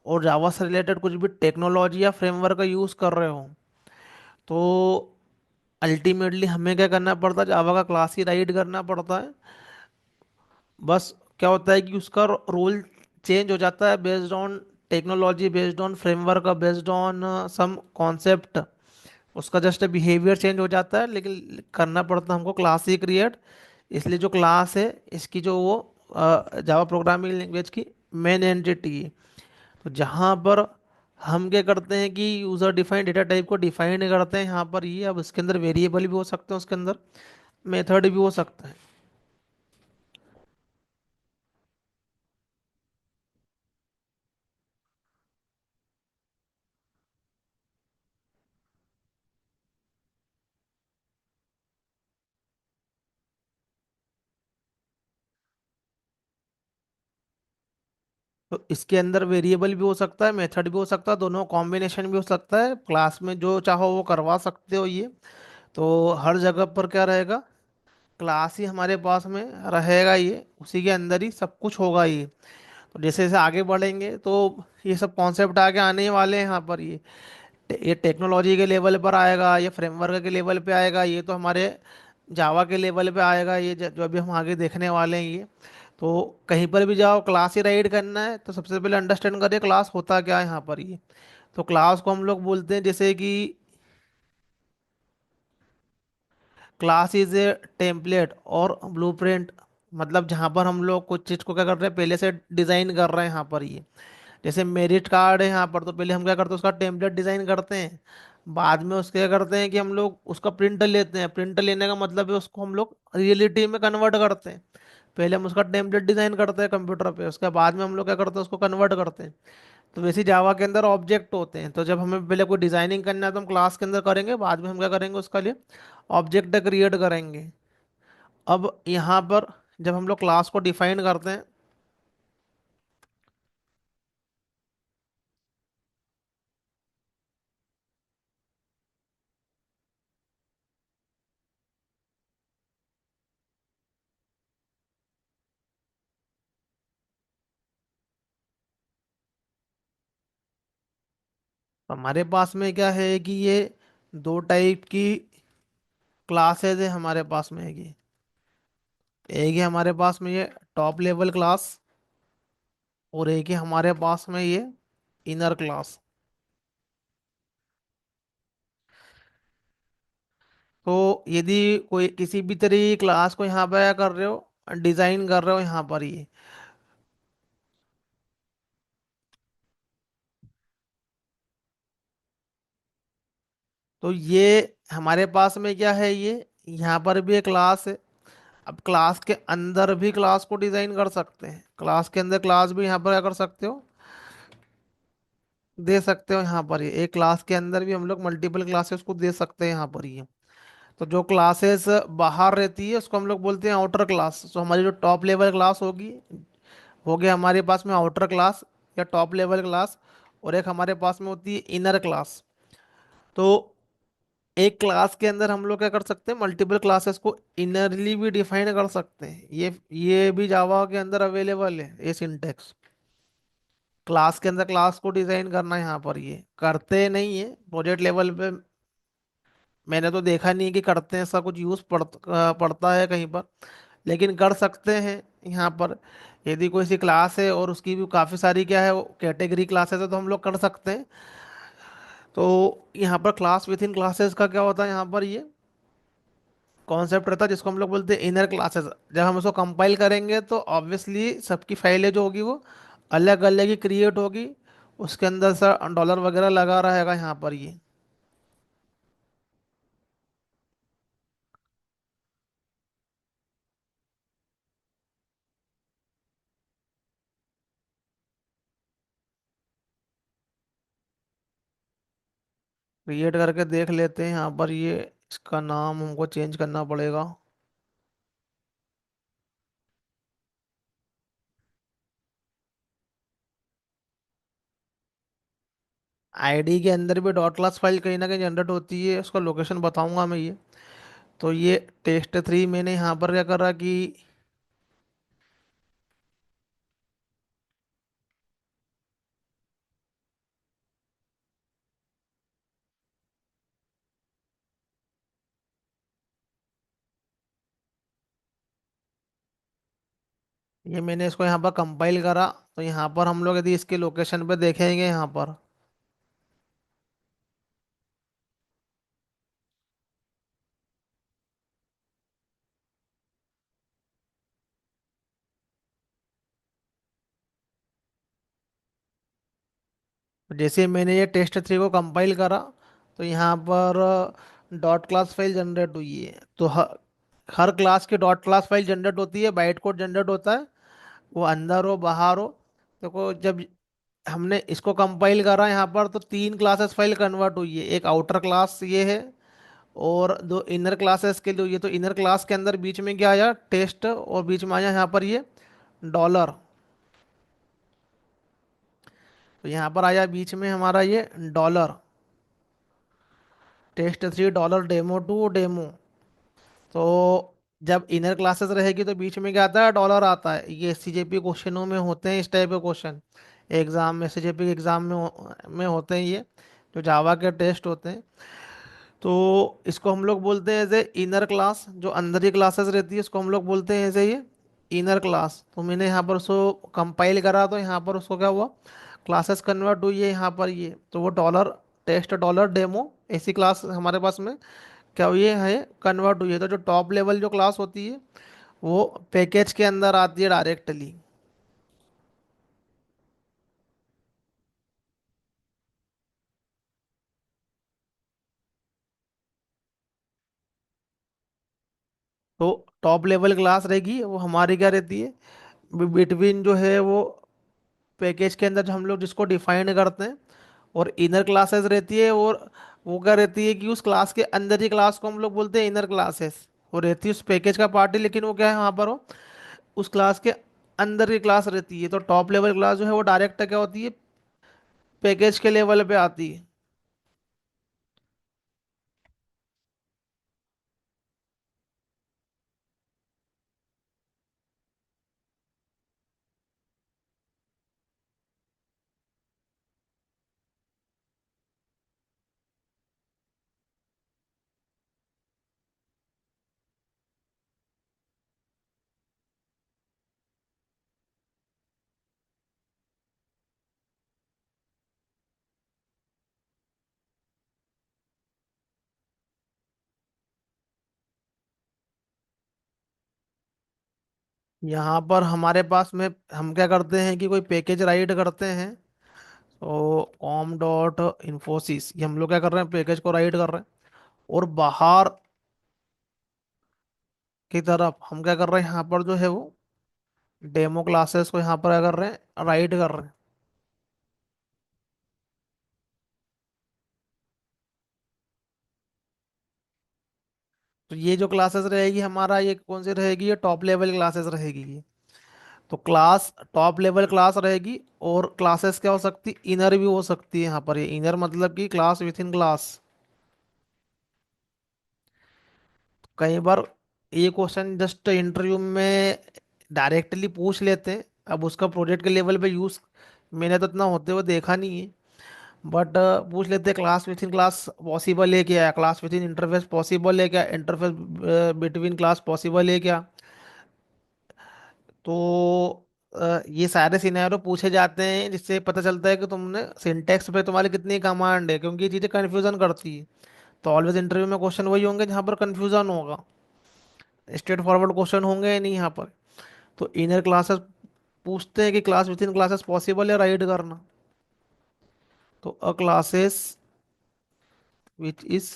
और जावा से रिलेटेड कुछ भी टेक्नोलॉजी या फ्रेमवर्क का यूज़ कर रहे हो, तो अल्टीमेटली हमें क्या करना पड़ता है, जावा का क्लास ही राइट करना पड़ता है। बस क्या होता है कि उसका रोल चेंज हो जाता है based on technology, based on framework, based on some concept. उसका जस्ट बिहेवियर चेंज हो जाता है, लेकिन करना पड़ता है हमको क्लास ही क्रिएट। इसलिए जो क्लास है इसकी जो वो जावा प्रोग्रामिंग लैंग्वेज की मेन एंटिटी है। तो जहाँ पर हम क्या करते हैं कि यूज़र डिफाइंड डेटा टाइप को डिफाइन करते हैं यहाँ पर ये। अब इसके अंदर वेरिएबल भी हो सकते हैं, उसके अंदर मेथड भी हो सकता है। तो इसके अंदर वेरिएबल भी हो सकता है, मेथड भी हो सकता है, दोनों कॉम्बिनेशन भी हो सकता है। क्लास में जो चाहो वो करवा सकते हो ये। तो हर जगह पर क्या रहेगा, क्लास ही हमारे पास में रहेगा, ये उसी के अंदर ही सब कुछ होगा ये। तो जैसे जैसे आगे बढ़ेंगे तो ये सब कॉन्सेप्ट आगे आने वाले हैं यहाँ पर ये टेक्नोलॉजी के लेवल पर आएगा, ये फ्रेमवर्क के लेवल पे आएगा, ये तो हमारे जावा के लेवल पे आएगा ये जो अभी हम आगे देखने वाले हैं ये। तो कहीं पर भी जाओ क्लास ही राइड करना है तो सबसे पहले अंडरस्टैंड करिए क्लास होता क्या है यहाँ पर ये। तो क्लास को हम लोग बोलते हैं जैसे कि क्लास इज ए टेम्पलेट और ब्लूप्रिंट। मतलब जहाँ पर हम लोग कुछ चीज़ को क्या कर रहे हैं पहले से डिज़ाइन कर रहे हैं यहाँ पर ये। जैसे मेरिट कार्ड है यहाँ पर, तो पहले हम क्या करते हैं उसका टेम्पलेट डिज़ाइन करते हैं। बाद में उसके क्या करते हैं कि हम लोग उसका प्रिंट लेते हैं। प्रिंट लेने का मतलब है उसको हम लोग रियलिटी में कन्वर्ट करते हैं। पहले हम उसका टेम्पलेट डिज़ाइन करते हैं कंप्यूटर पे, उसके बाद में हम लोग क्या करते हैं उसको कन्वर्ट करते हैं। तो वैसे जावा के अंदर ऑब्जेक्ट होते हैं, तो जब हमें पहले कोई डिजाइनिंग करना है तो हम क्लास के अंदर करेंगे, बाद में हम क्या करेंगे उसका लिए ऑब्जेक्ट क्रिएट करेंगे। अब यहाँ पर जब हम लोग क्लास को डिफाइन करते हैं, तो हमारे पास में क्या है कि ये दो टाइप की क्लासेज है हमारे पास में। एक है हमारे पास में ये टॉप लेवल क्लास, और एक है हमारे पास में ये इनर क्लास। तो यदि कोई किसी भी तरह की क्लास को यहाँ पर कर रहे हो, डिजाइन कर रहे हो यहाँ पर ये, तो ये हमारे पास में क्या है, ये यहाँ पर भी एक क्लास है। अब क्लास के अंदर भी क्लास को डिजाइन कर सकते हैं, क्लास के अंदर क्लास भी यहाँ पर क्या कर सकते हो, दे सकते हो यहाँ पर। ये एक क्लास के अंदर भी हम लोग मल्टीपल क्लासेस को दे सकते हैं यहाँ पर ये। तो जो क्लासेस बाहर रहती है उसको हम लोग बोलते हैं आउटर क्लास। तो हमारी जो टॉप लेवल क्लास होगी, हो गया हमारे पास में आउटर क्लास या टॉप लेवल क्लास, और एक हमारे पास में होती है इनर क्लास। तो एक क्लास के अंदर हम लोग क्या कर सकते हैं, मल्टीपल क्लासेस को इनरली भी डिफाइन कर सकते हैं। ये भी जावा के अंदर अवेलेबल है ये सिंटेक्स। क्लास के अंदर क्लास को डिजाइन करना, यहाँ पर ये करते नहीं है प्रोजेक्ट लेवल पे। मैंने तो देखा नहीं कि करते हैं, ऐसा कुछ यूज पड़ता है कहीं पर, लेकिन कर सकते हैं यहाँ पर। यदि कोई सी क्लास है और उसकी भी काफ़ी सारी क्या है वो कैटेगरी क्लासेस है, तो हम लोग कर सकते हैं। तो यहाँ पर क्लास विद इन क्लासेस का क्या होता है, यहाँ पर ये कॉन्सेप्ट रहता है जिसको हम लोग बोलते हैं इनर क्लासेस। जब हम उसको कंपाइल करेंगे तो ऑब्वियसली सबकी फाइलें जो होगी वो अलग अलग ही क्रिएट होगी, उसके अंदर सर डॉलर वगैरह लगा रहेगा यहाँ पर ये। क्रिएट करके देख लेते हैं यहाँ पर ये, इसका नाम हमको चेंज करना पड़ेगा। आईडी के अंदर भी डॉट क्लास फाइल कहीं ना कहीं जनरेट होती है, उसका लोकेशन बताऊंगा मैं ये। तो ये टेस्ट 3 मैंने यहाँ पर क्या करा कि ये मैंने इसको यहाँ पर कंपाइल करा। तो यहाँ पर हम लोग यदि इसके लोकेशन पे देखेंगे यहाँ पर, तो जैसे मैंने ये टेस्ट 3 को कंपाइल करा, तो यहाँ पर डॉट क्लास फाइल जनरेट हुई है। तो हर क्लास की डॉट क्लास फाइल जनरेट होती है, बाइट कोड जनरेट होता है, वो अंदर हो बाहर हो। देखो जब हमने इसको कंपाइल करा यहाँ पर, तो 3 क्लासेस फाइल कन्वर्ट हुई है। एक आउटर क्लास ये है, और दो इनर क्लासेस के लिए हुई है। तो इनर क्लास के अंदर बीच में क्या आया, टेस्ट, और बीच में आया यहाँ पर ये डॉलर। तो यहाँ पर आया बीच में हमारा ये डॉलर, टेस्ट 3 $डेमो 2 डेमो। तो जब इनर क्लासेस रहेगी तो बीच में क्या आता है, डॉलर आता है। ये सीजेपी क्वेश्चनों में होते हैं इस टाइप के क्वेश्चन, एग्जाम में, सीजेपी एग्जाम में में होते हैं ये, जो जावा के टेस्ट होते हैं। तो इसको हम लोग बोलते हैं एज ए इनर क्लास। जो अंदर की क्लासेस रहती है उसको हम लोग बोलते हैं एज ए ये इनर क्लास। तो मैंने यहाँ पर उसको कंपाइल करा, तो यहाँ पर उसको क्या हुआ, क्लासेस कन्वर्ट हुई है यहाँ पर ये। तो वो $टेस्ट $डेमो ऐसी क्लास हमारे पास में क्या हुई है, कन्वर्ट हुई है। तो जो टॉप लेवल जो क्लास होती है वो पैकेज के अंदर आती है डायरेक्टली। तो टॉप लेवल क्लास रहेगी वो हमारी क्या रहती है, बिटवीन जो है वो पैकेज के अंदर जो हम लोग जिसको डिफाइन करते हैं, और इनर क्लासेस रहती है, और वो क्या रहती है कि उस क्लास के अंदर ही क्लास को हम लोग बोलते हैं इनर क्लासेस। वो रहती है उस पैकेज का पार्ट ही, लेकिन वो क्या है वहाँ पर वो उस क्लास के अंदर की क्लास रहती है। तो टॉप लेवल क्लास जो है वो डायरेक्ट क्या होती है, पैकेज के लेवल पे आती है। यहाँ पर हमारे पास में हम क्या करते हैं कि कोई पैकेज राइट करते हैं, तो कॉम डॉट इन्फोसिस, ये हम लोग क्या कर रहे हैं, पैकेज को राइट कर रहे हैं। और बाहर की तरफ हम क्या कर रहे हैं, यहाँ पर जो है वो डेमो क्लासेस को यहाँ पर क्या कर रहे हैं, राइट कर रहे हैं। तो ये जो क्लासेस रहेगी हमारा, ये कौन सी रहेगी, ये टॉप लेवल क्लासेस रहेगी ये। तो क्लास टॉप लेवल क्लास रहेगी, और क्लासेस क्या हो सकती, इनर भी हो सकती है यहाँ पर। ये इनर मतलब कि क्लास विथ इन क्लास। कई बार ये क्वेश्चन जस्ट इंटरव्यू में डायरेक्टली पूछ लेते हैं, अब उसका प्रोजेक्ट के लेवल पे यूज मैंने तो इतना होते हुए देखा नहीं है। बट पूछ लेते हैं class with in class possible है क्या, class with in interface possible है क्या, इंटरफेस बिटवीन क्लास पॉसिबल है क्या। तो ये सारे सिनेरियो पूछे जाते हैं, जिससे पता चलता है कि तुमने सिंटेक्स पे तुम्हारी कितनी कमांड है, क्योंकि ये चीज़ें कन्फ्यूजन करती है। तो ऑलवेज इंटरव्यू में क्वेश्चन वही होंगे जहाँ पर कन्फ्यूजन होगा, स्ट्रेट फॉरवर्ड क्वेश्चन होंगे ही नहीं यहाँ पर। तो इनर क्लासेस पूछते हैं कि class with in classes possible है राइड करना। तो uh classes which is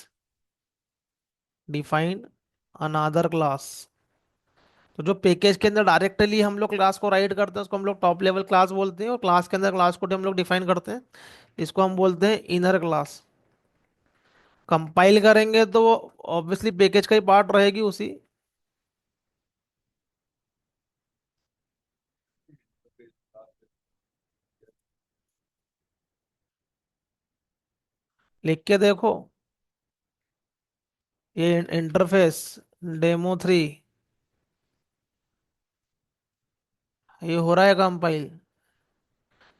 defined another class. तो जो पैकेज के अंदर डायरेक्टली हम लोग क्लास को राइट करते हैं उसको हम लोग टॉप लेवल क्लास बोलते हैं, और क्लास के अंदर क्लास को हम लोग डिफाइन करते हैं, इसको हम बोलते हैं इनर क्लास। कंपाइल करेंगे तो ऑब्वियसली पैकेज का ही पार्ट रहेगी उसी। लिख के देखो, ये इंटरफेस डेमो 3, ये हो रहा है कंपाइल।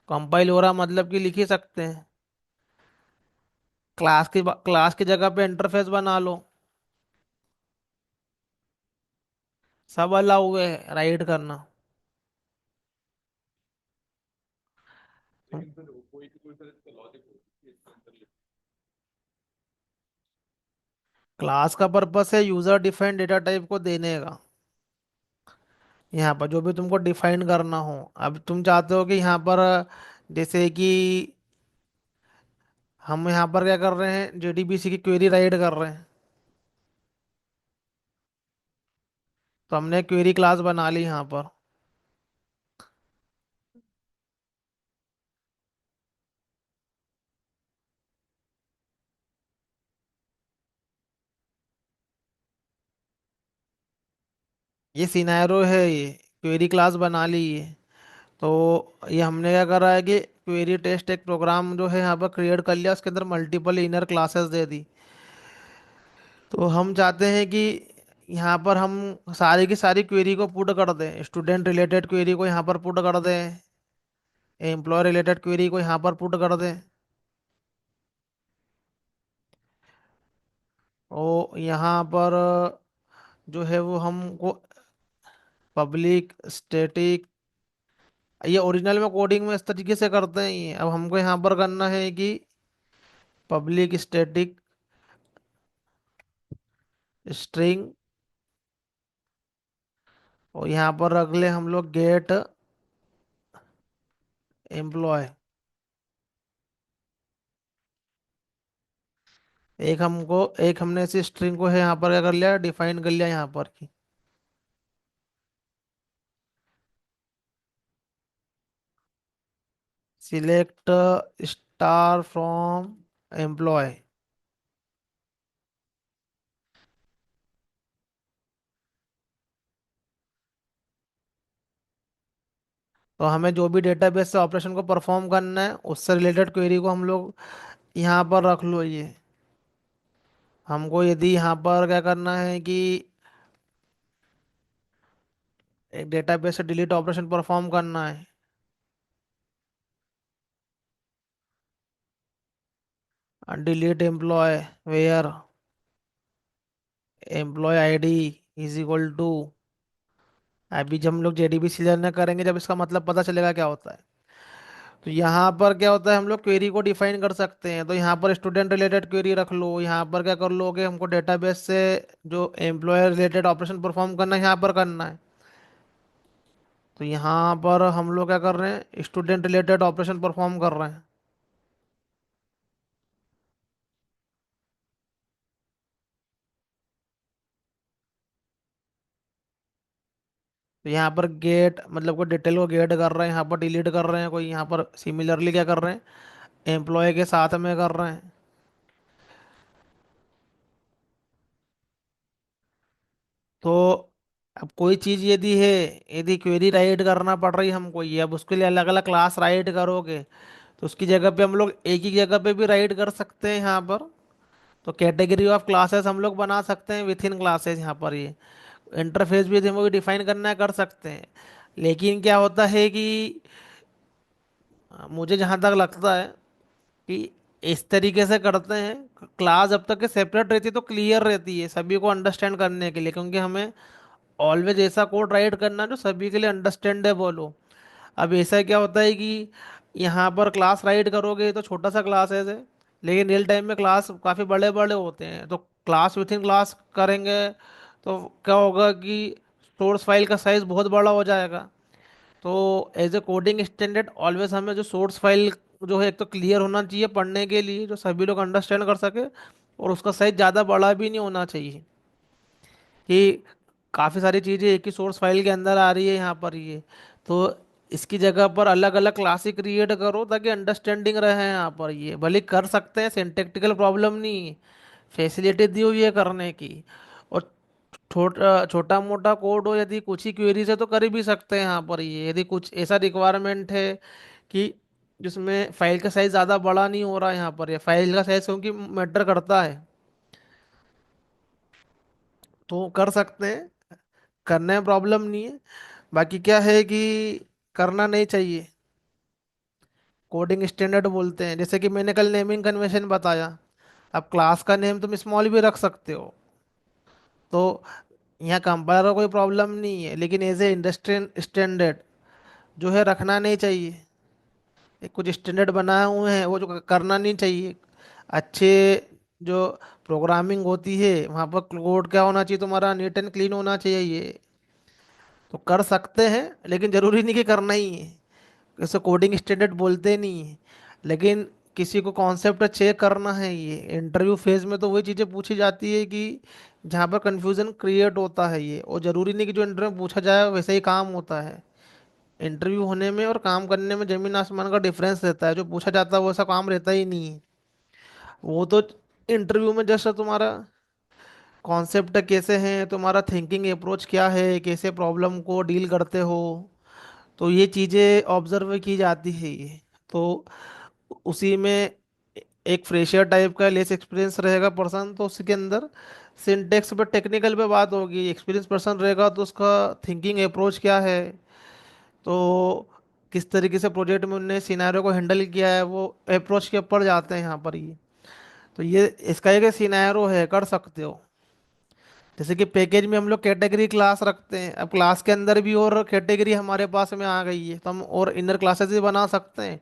कंपाइल हो रहा मतलब कि लिख ही सकते हैं, क्लास की जगह पे इंटरफेस बना लो। सब अलाउ हुए राइट करना। क्लास का पर्पस है यूजर डिफाइंड डेटा टाइप को देने का। यहाँ पर जो भी तुमको डिफाइन करना हो, अब तुम चाहते हो कि यहाँ पर जैसे कि हम यहाँ पर क्या कर रहे हैं, जेडीबीसी की क्वेरी राइट कर रहे हैं, तो हमने क्वेरी क्लास बना ली यहाँ पर। ये सिनेरियो है, ये क्वेरी क्लास बना ली ये। तो ये हमने क्या करा है कि क्वेरी टेस्ट एक प्रोग्राम जो है यहाँ पर क्रिएट कर लिया, उसके अंदर मल्टीपल इनर क्लासेस दे दी। तो हम चाहते हैं कि यहाँ पर हम सारी की सारी क्वेरी को पुट कर दें, स्टूडेंट रिलेटेड क्वेरी को यहाँ पर पुट कर दें, एम्प्लॉय रिलेटेड क्वेरी को यहाँ पर पुट कर दें। और यहाँ पर जो है वो हमको पब्लिक स्टैटिक, ये ओरिजिनल में कोडिंग में इस तरीके से करते हैं ये। अब हमको यहाँ पर करना है कि पब्लिक स्टैटिक स्ट्रिंग, और यहाँ पर रख ले हम लोग गेट एम्प्लॉय। एक हमने इसी स्ट्रिंग को है यहाँ पर क्या कर लिया, डिफाइन कर लिया यहाँ पर की। Select star from employ. तो हमें जो भी डेटाबेस से ऑपरेशन को परफॉर्म करना है उससे रिलेटेड क्वेरी को हम लोग यहाँ पर रख लो ये। हमको यदि यहाँ पर क्या करना है कि एक डेटाबेस से डिलीट ऑपरेशन परफॉर्म करना है। Delete employ where employ ID is equal to. अभी जब हम लोग जेडीबी लर्न करेंगे जब इसका मतलब पता चलेगा क्या होता है। तो यहाँ पर क्या होता है हम लोग क्वेरी को डिफाइन कर सकते हैं। तो यहाँ पर स्टूडेंट रिलेटेड क्वेरी रख लो। यहाँ पर क्या कर लोगे हमको डेटाबेस से जो एम्प्लॉयर रिलेटेड ऑपरेशन परफॉर्म करना है यहाँ पर करना है। तो यहाँ पर हम लोग क्या कर रहे हैं स्टूडेंट रिलेटेड ऑपरेशन परफॉर्म कर रहे हैं। तो यहाँ पर गेट मतलब कोई डिटेल को गेट कर रहे हैं, यहाँ पर डिलीट कर रहे हैं, कोई यहाँ पर सिमिलरली क्या कर रहे हैं एम्प्लॉय के साथ में कर रहे हैं। तो अब कोई चीज़ यदि है, यदि क्वेरी राइट करना पड़ रही है हमको ये, अब उसके लिए अलग अलग क्लास राइट करोगे तो उसकी जगह पे हम लोग एक ही जगह पे भी राइट कर सकते हैं यहाँ पर। तो कैटेगरी ऑफ क्लासेस हम लोग बना सकते हैं विथ इन क्लासेस। यहाँ पर ये इंटरफेस भी हम लोग डिफाइन करना है कर सकते हैं। लेकिन क्या होता है कि मुझे जहाँ तक लगता है कि इस तरीके से करते हैं क्लास जब तक के सेपरेट रहती है तो क्लियर रहती है सभी को अंडरस्टैंड करने के लिए, क्योंकि हमें ऑलवेज ऐसा कोड राइट करना है जो सभी के लिए अंडरस्टैंडेबल हो। अब ऐसा क्या होता है कि यहाँ पर क्लास राइट करोगे तो छोटा सा क्लास है लेकिन रियल टाइम में क्लास काफ़ी बड़े बड़े होते हैं। तो क्लास विथ इन क्लास करेंगे तो क्या होगा कि सोर्स फाइल का साइज बहुत बड़ा हो जाएगा। तो as a coding standard always हमें जो सोर्स फाइल जो है एक तो क्लियर होना चाहिए पढ़ने के लिए जो सभी लोग अंडरस्टैंड कर सके, और उसका साइज ज़्यादा बड़ा भी नहीं होना चाहिए कि काफ़ी सारी चीज़ें एक ही सोर्स फाइल के अंदर आ रही है यहाँ पर ये। तो इसकी जगह पर अलग अलग क्लासेस क्रिएट करो ताकि अंडरस्टैंडिंग रहे यहाँ पर। ये भले कर सकते हैं, सिंटैक्टिकल प्रॉब्लम नहीं है, फैसिलिटी दी हुई है करने की। और छोटा छोटा मोटा कोड हो यदि कुछ ही क्वेरी से तो कर ही भी सकते हैं यहाँ पर ये, यदि कुछ ऐसा रिक्वायरमेंट है कि जिसमें फाइल का साइज ज़्यादा बड़ा नहीं हो रहा है यहाँ पर, ये फाइल का साइज क्योंकि मैटर करता है तो कर सकते हैं, करने में प्रॉब्लम नहीं है। बाकी क्या है कि करना नहीं चाहिए। कोडिंग स्टैंडर्ड बोलते हैं जैसे कि मैंने कल नेमिंग कन्वेंशन बताया। अब क्लास का नेम तुम स्मॉल भी रख सकते हो। तो यहाँ कंपाइलर का कोई प्रॉब्लम नहीं है, लेकिन एज ए इंडस्ट्री स्टैंडर्ड जो है रखना नहीं चाहिए। एक कुछ स्टैंडर्ड बनाए हुए हैं वो जो करना नहीं चाहिए। अच्छे जो प्रोग्रामिंग होती है वहाँ पर कोड क्या होना चाहिए तुम्हारा नीट एंड क्लीन होना चाहिए ये। तो कर सकते हैं लेकिन जरूरी नहीं कि करना ही है। जैसे कोडिंग स्टैंडर्ड बोलते नहीं है, लेकिन किसी को कॉन्सेप्ट चेक करना है ये इंटरव्यू फेज में तो वही चीज़ें पूछी जाती है कि जहाँ पर कंफ्यूजन क्रिएट होता है ये। और ज़रूरी नहीं कि जो इंटरव्यू में पूछा जाए वैसे ही काम होता है। इंटरव्यू होने में और काम करने में जमीन आसमान का डिफरेंस रहता है। जो पूछा जाता है वैसा काम रहता ही नहीं है वो तो। इंटरव्यू में जैसा तुम्हारा कॉन्सेप्ट कैसे है, तुम्हारा थिंकिंग अप्रोच क्या है, कैसे प्रॉब्लम को डील करते हो, तो ये चीज़ें ऑब्जर्व की जाती है ये। तो उसी में एक फ्रेशर टाइप का लेस एक्सपीरियंस रहेगा पर्सन तो उसके अंदर सिंटेक्स पे टेक्निकल पे बात होगी। एक्सपीरियंस पर्सन रहेगा तो उसका थिंकिंग अप्रोच क्या है, तो किस तरीके से प्रोजेक्ट में उनने सिनेरियो को हैंडल किया है, वो अप्रोच के ऊपर जाते हैं यहाँ पर ये। तो ये इसका एक सिनेरियो है कर सकते हो। जैसे कि पैकेज में हम लोग कैटेगरी क्लास रखते हैं, अब क्लास के अंदर भी और कैटेगरी हमारे पास में आ गई है तो हम और इनर क्लासेस भी बना सकते हैं,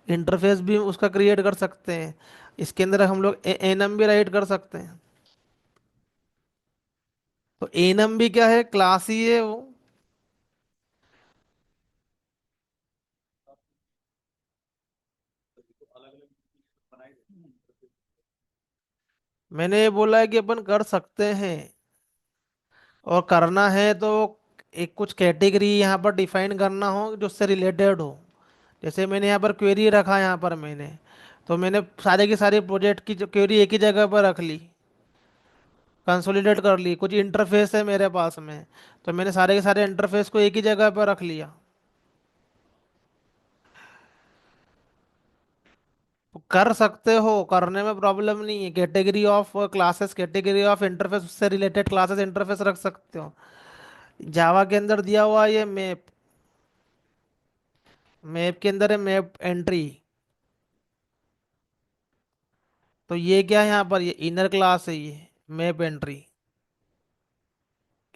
इंटरफेस भी उसका क्रिएट कर सकते हैं। इसके अंदर हम लोग एनम भी राइट कर सकते हैं। तो एनम भी क्या है क्लास ही है वो। मैंने ये बोला है कि अपन कर सकते हैं और करना है तो एक कुछ कैटेगरी यहाँ पर डिफाइन करना हो जो उससे रिलेटेड हो। जैसे मैंने यहाँ पर क्वेरी रखा, यहाँ पर मैंने, तो मैंने सारे के सारे प्रोजेक्ट की जो क्वेरी एक ही जगह पर रख ली, कंसोलिडेट कर ली। कुछ इंटरफेस है मेरे पास में, तो मैंने सारे के सारे इंटरफेस को एक ही जगह पर रख लिया। कर सकते हो, करने में प्रॉब्लम नहीं है। Category of classes, category of interface, उससे रिलेटेड क्लासेस इंटरफेस रख सकते हो। जावा के अंदर दिया हुआ ये मैप, मैप के अंदर है मैप एंट्री। तो ये क्या है यहाँ पर, ये इनर क्लास है ये मैप एंट्री।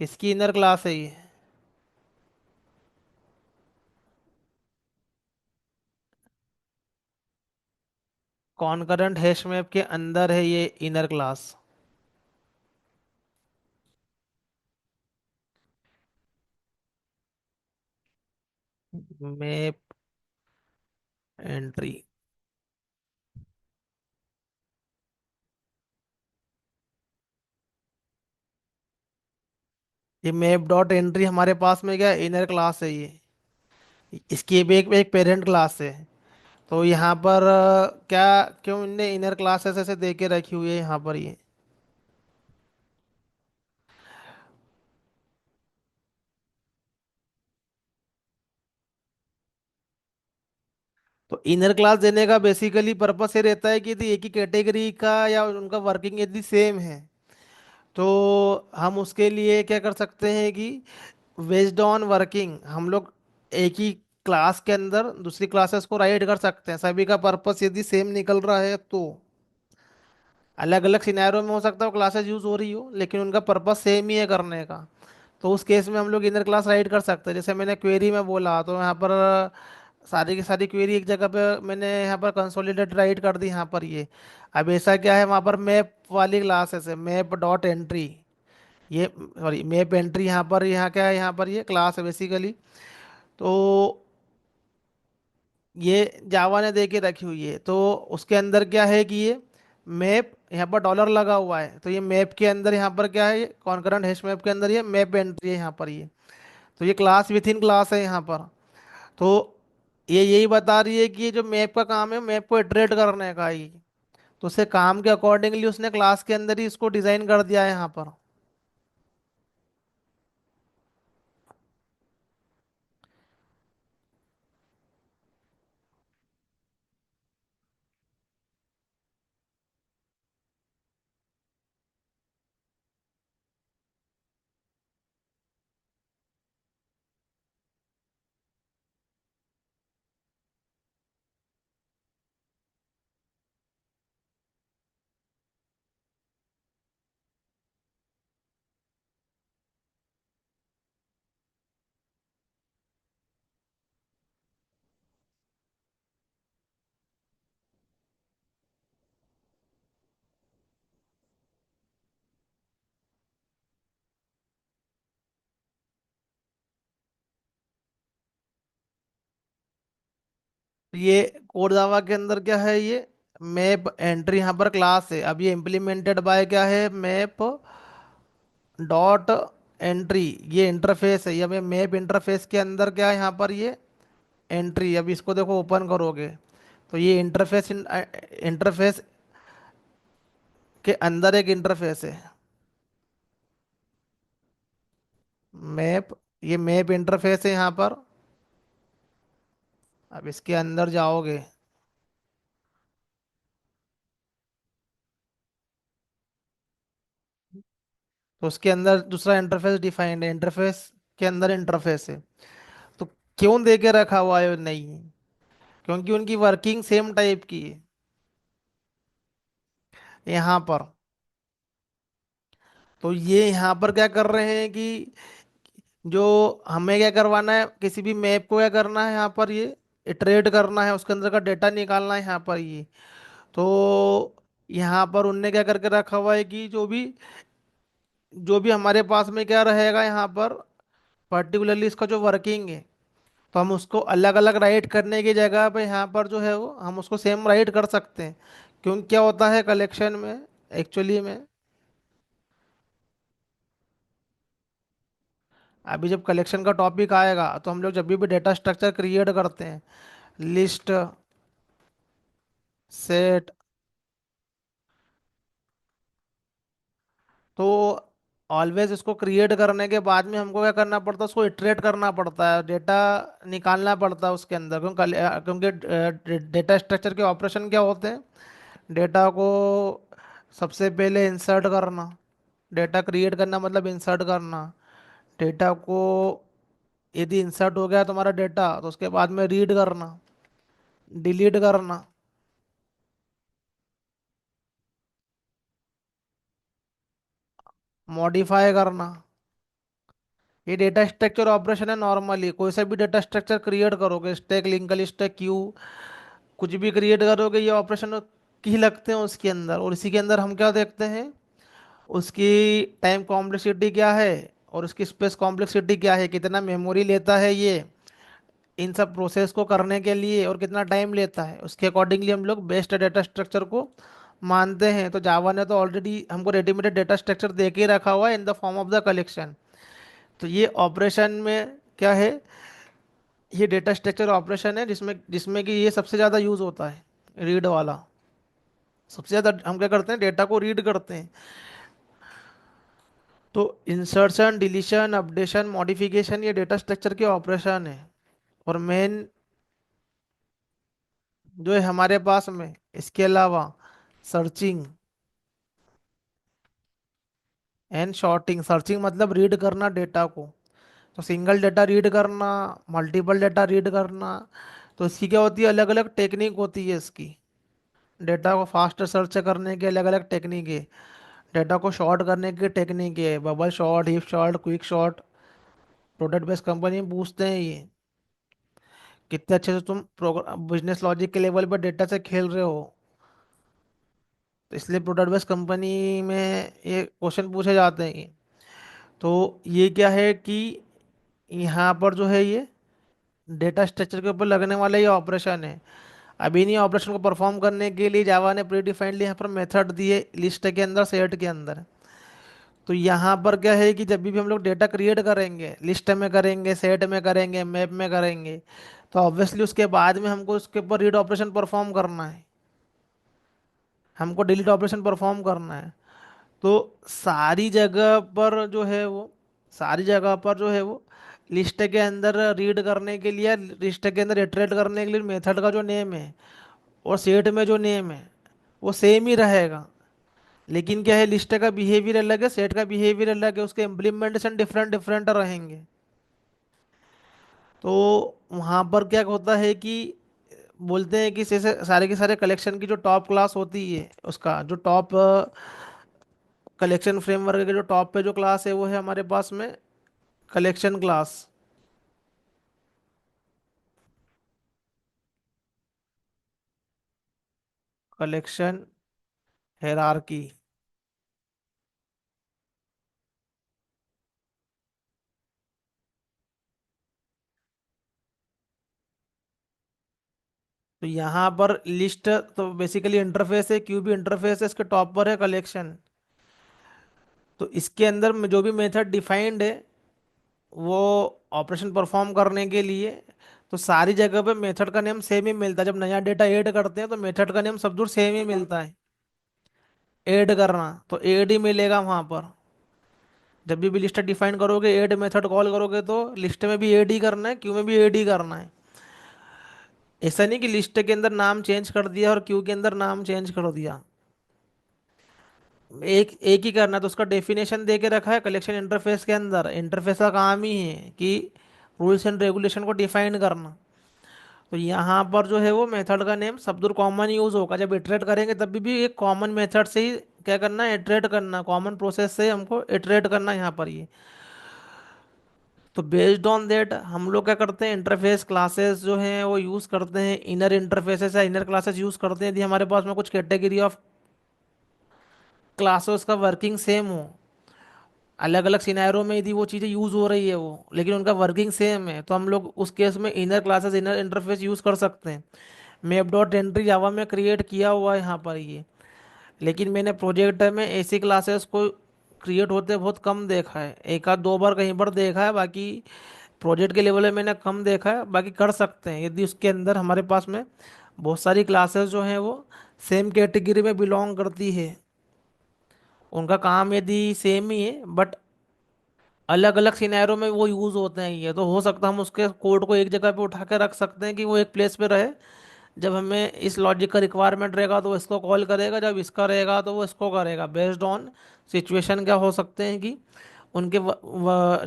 किसकी इनर क्लास है ये? कॉन्करेंट हैश मैप के अंदर है ये इनर क्लास, मैप एंट्री। ये मैप डॉट एंट्री हमारे पास में क्या इनर क्लास है ये, इसकी भी एक पेरेंट क्लास है। तो यहाँ पर क्या, क्यों इनने इनर क्लासेस ऐसे दे के रखी हुई है यहाँ पर ये? तो इनर क्लास देने का बेसिकली पर्पस ये रहता है कि यदि एक ही कैटेगरी का या उनका वर्किंग यदि सेम है, तो हम उसके लिए क्या कर सकते हैं कि बेस्ड ऑन वर्किंग हम लोग एक ही क्लास के अंदर दूसरी क्लासेस को राइट कर सकते हैं, सभी का पर्पस यदि सेम निकल रहा है तो। अलग अलग सिनेरियो में हो सकता है क्लासेस यूज हो रही हो, लेकिन उनका पर्पस सेम ही है करने का। तो उस केस में हम लोग इनर क्लास राइट कर सकते हैं। जैसे मैंने क्वेरी में बोला, तो यहाँ पर सारी की सारी क्वेरी एक जगह पे मैंने यहाँ पर कंसोलिडेट राइट कर दी यहाँ पर ये। अब ऐसा क्या है, वहाँ पर मैप वाली क्लासेस है, मैप डॉट एंट्री, ये सॉरी मैप एंट्री यहाँ पर, यहाँ क्या है, यहाँ पर ये क्लास है बेसिकली। तो ये जावा ने दे के रखी हुई है, तो उसके अंदर क्या है कि ये मैप, यहाँ पर डॉलर लगा हुआ है, तो ये मैप के अंदर यहाँ पर क्या है, ये कॉन्करेंट हैश मैप के अंदर ये मैप एंट्री है यहाँ पर ये। तो ये क्लास विथ इन क्लास है यहाँ पर। तो ये यही बता रही है कि ये जो मैप का काम है, मैप को इटरेट करने का ही, तो उससे काम के अकॉर्डिंगली उसने क्लास के अंदर ही इसको डिजाइन कर दिया है यहाँ पर। ये कोड जावा के अंदर क्या है, ये मैप एंट्री यहाँ पर क्लास है। अब ये इम्प्लीमेंटेड बाय क्या है, मैप डॉट एंट्री, ये इंटरफेस है। ये हमें मैप इंटरफेस के अंदर क्या है यहाँ पर ये एंट्री। अब इसको देखो ओपन करोगे, तो ये इंटरफेस, इंटरफेस के अंदर एक इंटरफेस है मैप, ये मैप इंटरफेस है यहाँ पर। अब इसके अंदर जाओगे, तो उसके अंदर दूसरा इंटरफेस डिफाइंड है, इंटरफेस के अंदर इंटरफेस है। तो क्यों दे के रखा हुआ है? नहीं, क्योंकि उनकी वर्किंग सेम टाइप की है यहाँ पर। तो ये यहाँ पर क्या कर रहे हैं कि जो हमें क्या करवाना है, किसी भी मैप को क्या करना है यहाँ पर, ये इटरेट करना है, उसके अंदर का डेटा निकालना है यहाँ पर ये। तो यहाँ पर उनने क्या करके रखा हुआ है कि जो भी हमारे पास में क्या रहेगा यहाँ पर, पर्टिकुलरली इसका जो वर्किंग है, तो हम उसको अलग अलग राइट करने की जगह पे यहाँ पर जो है वो हम उसको सेम राइट कर सकते हैं। क्योंकि क्या होता है कलेक्शन में, एक्चुअली में, अभी जब कलेक्शन का टॉपिक आएगा तो हम लोग जब भी डेटा स्ट्रक्चर क्रिएट करते हैं, लिस्ट, सेट। तो ऑलवेज इसको क्रिएट करने के बाद में हमको क्या करना पड़ता है, उसको इटरेट करना पड़ता है, डेटा निकालना पड़ता है उसके अंदर, क्योंकि डेटा स्ट्रक्चर के ऑपरेशन क्या होते हैं, डेटा को सबसे पहले इंसर्ट करना, डेटा क्रिएट करना मतलब इंसर्ट करना, डेटा को यदि इंसर्ट हो गया तुम्हारा डेटा तो उसके बाद में रीड करना, डिलीट करना, मॉडिफाई करना। ये डेटा स्ट्रक्चर ऑपरेशन है। नॉर्मली कोई सा भी डेटा स्ट्रक्चर क्रिएट करोगे, स्टैक, लिंक लिस्ट, क्यू, कुछ भी क्रिएट करोगे, ये ऑपरेशन की लगते हैं उसके अंदर। और इसी के अंदर हम क्या देखते हैं, उसकी टाइम कॉम्प्लेक्सिटी क्या है और उसकी स्पेस कॉम्प्लेक्सिटी क्या है, कितना मेमोरी लेता है ये इन सब प्रोसेस को करने के लिए, और कितना टाइम लेता है, उसके अकॉर्डिंगली हम लोग बेस्ट डेटा स्ट्रक्चर को मानते हैं। तो जावा ने तो ऑलरेडी हमको रेडीमेड डेटा स्ट्रक्चर दे के ही रखा हुआ है in the form of the collection. तो ये ऑपरेशन में क्या है, ये डेटा स्ट्रक्चर ऑपरेशन है जिसमें जिसमें कि ये सबसे ज़्यादा यूज़ होता है, रीड वाला। सबसे ज़्यादा हम क्या करते हैं, डेटा को रीड करते हैं। तो इंसर्शन, डिलीशन, अपडेशन, मॉडिफिकेशन, ये डेटा स्ट्रक्चर के ऑपरेशन है। और मेन जो है हमारे पास में, इसके अलावा सर्चिंग एंड शॉर्टिंग। सर्चिंग मतलब रीड करना डेटा को, तो सिंगल डेटा रीड करना, मल्टीपल डेटा रीड करना। तो इसकी क्या होती है, अलग अलग टेक्निक होती है इसकी। डेटा को फास्ट सर्च करने के अलग अलग टेक्निक है, डेटा को शॉर्ट करने की टेक्निक है, bubble short, heap short, quick short. Product based company में पूछते हैं ये, कितने अच्छे से तुम प्रोग्राम बिजनेस लॉजिक के लेवल पर डेटा से खेल रहे हो। तो इसलिए प्रोडक्ट बेस्ड कंपनी में ये क्वेश्चन पूछे जाते हैं। तो ये क्या है कि यहाँ पर जो है ये डेटा स्ट्रक्चर के ऊपर लगने वाला ये ऑपरेशन है। अब इन्हीं ऑपरेशन को परफॉर्म करने के लिए जावा ने प्री डिफाइंडली यहाँ पर मेथड दिए लिस्ट के अंदर, सेट के अंदर। तो यहाँ पर क्या है कि जब भी हम लोग डेटा क्रिएट करेंगे, लिस्ट में करेंगे, सेट में करेंगे, मैप में करेंगे, तो ऑब्वियसली उसके बाद में हमको उसके ऊपर रीड ऑपरेशन परफॉर्म करना है, हमको डिलीट ऑपरेशन परफॉर्म करना है। तो सारी जगह पर जो है वो, सारी जगह पर जो है वो लिस्ट के अंदर रीड करने के लिए, लिस्ट के अंदर इटरेट करने के लिए मेथड का जो नेम है और सेट में जो नेम है वो सेम ही रहेगा। लेकिन क्या है, लिस्ट का बिहेवियर अलग है, सेट का बिहेवियर अलग है, उसके इम्प्लीमेंटेशन डिफरेंट डिफरेंट रहेंगे। तो वहाँ पर क्या होता है कि बोलते हैं कि सारे के सारे कलेक्शन की जो टॉप क्लास होती है, उसका जो टॉप कलेक्शन फ्रेमवर्क के जो टॉप पे जो क्लास है वो है हमारे पास में कलेक्शन क्लास, कलेक्शन हेरारकी। तो यहाँ पर लिस्ट तो बेसिकली इंटरफेस है, क्यू भी इंटरफेस है, इसके टॉप पर है कलेक्शन। तो इसके अंदर में जो भी मेथड डिफाइंड है वो ऑपरेशन परफॉर्म करने के लिए, तो सारी जगह पे मेथड का नेम सेम ही मिलता है। जब नया डेटा ऐड करते हैं तो मेथड का नेम सब दूर सेम ही मिलता है। ऐड करना तो ऐड ही मिलेगा वहां पर। जब भी लिस्ट डिफाइन करोगे, ऐड मेथड कॉल करोगे, तो लिस्ट में भी ऐड ही करना है, क्यू में भी ऐड ही करना है। ऐसा नहीं कि लिस्ट के अंदर नाम चेंज कर दिया और क्यू के अंदर नाम चेंज कर दिया। एक एक ही करना। तो उसका डेफिनेशन दे के रखा है कलेक्शन इंटरफेस के अंदर। इंटरफेस का काम ही है कि रूल्स एंड रेगुलेशन को डिफाइन करना। तो यहाँ पर जो है वो मेथड का नेम सब कॉमन यूज होगा। जब इटरेट करेंगे तब भी एक कॉमन मेथड से ही क्या करना है, इटरेट करना, कॉमन प्रोसेस से हमको इटरेट करना है यहाँ पर ये। तो बेस्ड ऑन दैट हम लोग क्या करते हैं, इंटरफेस क्लासेस जो हैं वो यूज़ करते हैं, इनर इंटरफेसेस या इनर क्लासेस यूज़ करते हैं यदि हमारे पास में कुछ कैटेगरी ऑफ क्लासेस का वर्किंग सेम हो। अलग अलग सिनेरियो में यदि वो चीज़ें यूज़ हो रही है वो, लेकिन उनका वर्किंग सेम है, तो हम लोग उस केस में inner classes, inner interface use कर सकते हैं। मैप डॉट एंट्री जावा में क्रिएट किया हुआ है यहाँ पर ये। लेकिन मैंने प्रोजेक्ट में ऐसी क्लासेस को क्रिएट होते बहुत कम देखा है, एक आध दो बार कहीं पर देखा है, बाकी प्रोजेक्ट के लेवल में मैंने कम देखा है, बाकी कर सकते हैं यदि उसके अंदर हमारे पास में बहुत सारी क्लासेस जो हैं वो सेम कैटेगरी में बिलोंग करती है। उनका काम यदि सेम ही है बट अलग अलग सिनेरियो में वो यूज होते हैं, ये तो हो सकता है हम उसके कोड को एक जगह पे उठा के रख सकते हैं कि वो एक प्लेस पे रहे। जब हमें इस लॉजिक का रिक्वायरमेंट रहेगा तो वो इसको कॉल करेगा, जब इसका रहेगा तो वो इसको करेगा। बेस्ड ऑन सिचुएशन क्या हो सकते हैं कि उनके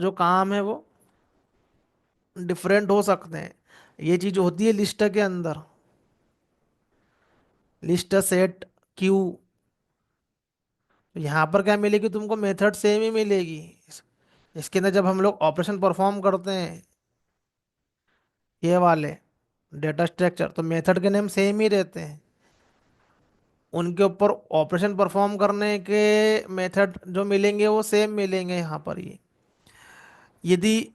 जो काम है वो डिफरेंट हो सकते हैं। ये चीज होती है लिस्ट के अंदर, लिस्ट सेट क्यू। यहाँ पर क्या मिलेगी तुमको, मेथड सेम ही मिलेगी। इसके अंदर जब हम लोग ऑपरेशन परफॉर्म करते हैं ये वाले डेटा स्ट्रक्चर, तो मेथड के नेम सेम ही रहते हैं। उनके ऊपर ऑपरेशन परफॉर्म करने के मेथड जो मिलेंगे वो सेम मिलेंगे यहाँ पर। ये यदि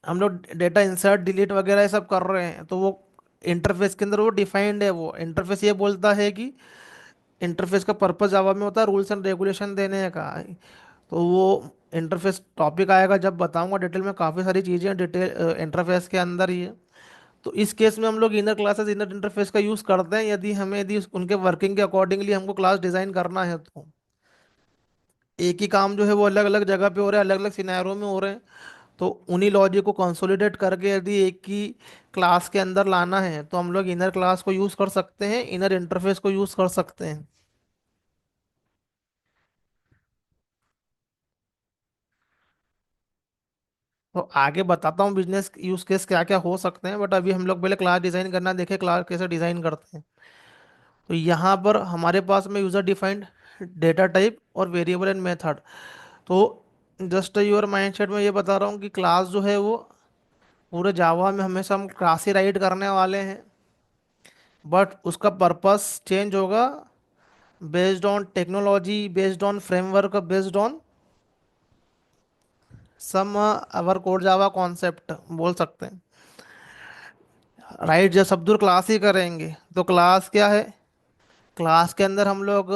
हम लोग डेटा इंसर्ट डिलीट वगैरह ये सब कर रहे हैं तो वो इंटरफेस के अंदर वो डिफाइंड है। वो इंटरफेस ये बोलता है कि इंटरफेस का पर्पस जावा में होता है रूल्स एंड रेगुलेशन देने का। तो वो इंटरफेस टॉपिक आएगा जब बताऊंगा डिटेल में, काफ़ी सारी चीज़ें डिटेल इंटरफेस के अंदर ही है। तो इस केस में हम लोग इनर क्लासेस इनर इंटरफेस का यूज़ करते हैं यदि हमें उनके वर्किंग के अकॉर्डिंगली हमको क्लास डिज़ाइन करना है तो। एक ही काम जो है वो अलग अलग जगह पे हो रहा है, अलग अलग सिनेरियो में हो रहे हैं। तो उन्हीं लॉजिक को कंसोलिडेट करके यदि एक ही क्लास के अंदर लाना है तो हम लोग इनर क्लास को यूज़ कर सकते हैं, इनर इंटरफेस को यूज़ कर सकते हैं। तो आगे बताता हूँ बिजनेस यूज केस क्या क्या हो सकते हैं, बट अभी हम लोग पहले क्लास डिजाइन करना देखें क्लास कैसे डिजाइन करते हैं। तो यहाँ पर हमारे पास में यूजर डिफाइंड डेटा टाइप और वेरिएबल एंड मेथड। तो जस्ट योर माइंडसेट में ये बता रहा हूँ कि क्लास जो है वो पूरे जावा में हमेशा हम क्लास ही राइट करने वाले हैं, बट उसका पर्पस चेंज होगा based on technology, based on framework, based on some our code Java concept बोल सकते हैं। राइट, जब सब दूर क्लास ही करेंगे तो क्लास क्या है, क्लास के अंदर हम लोग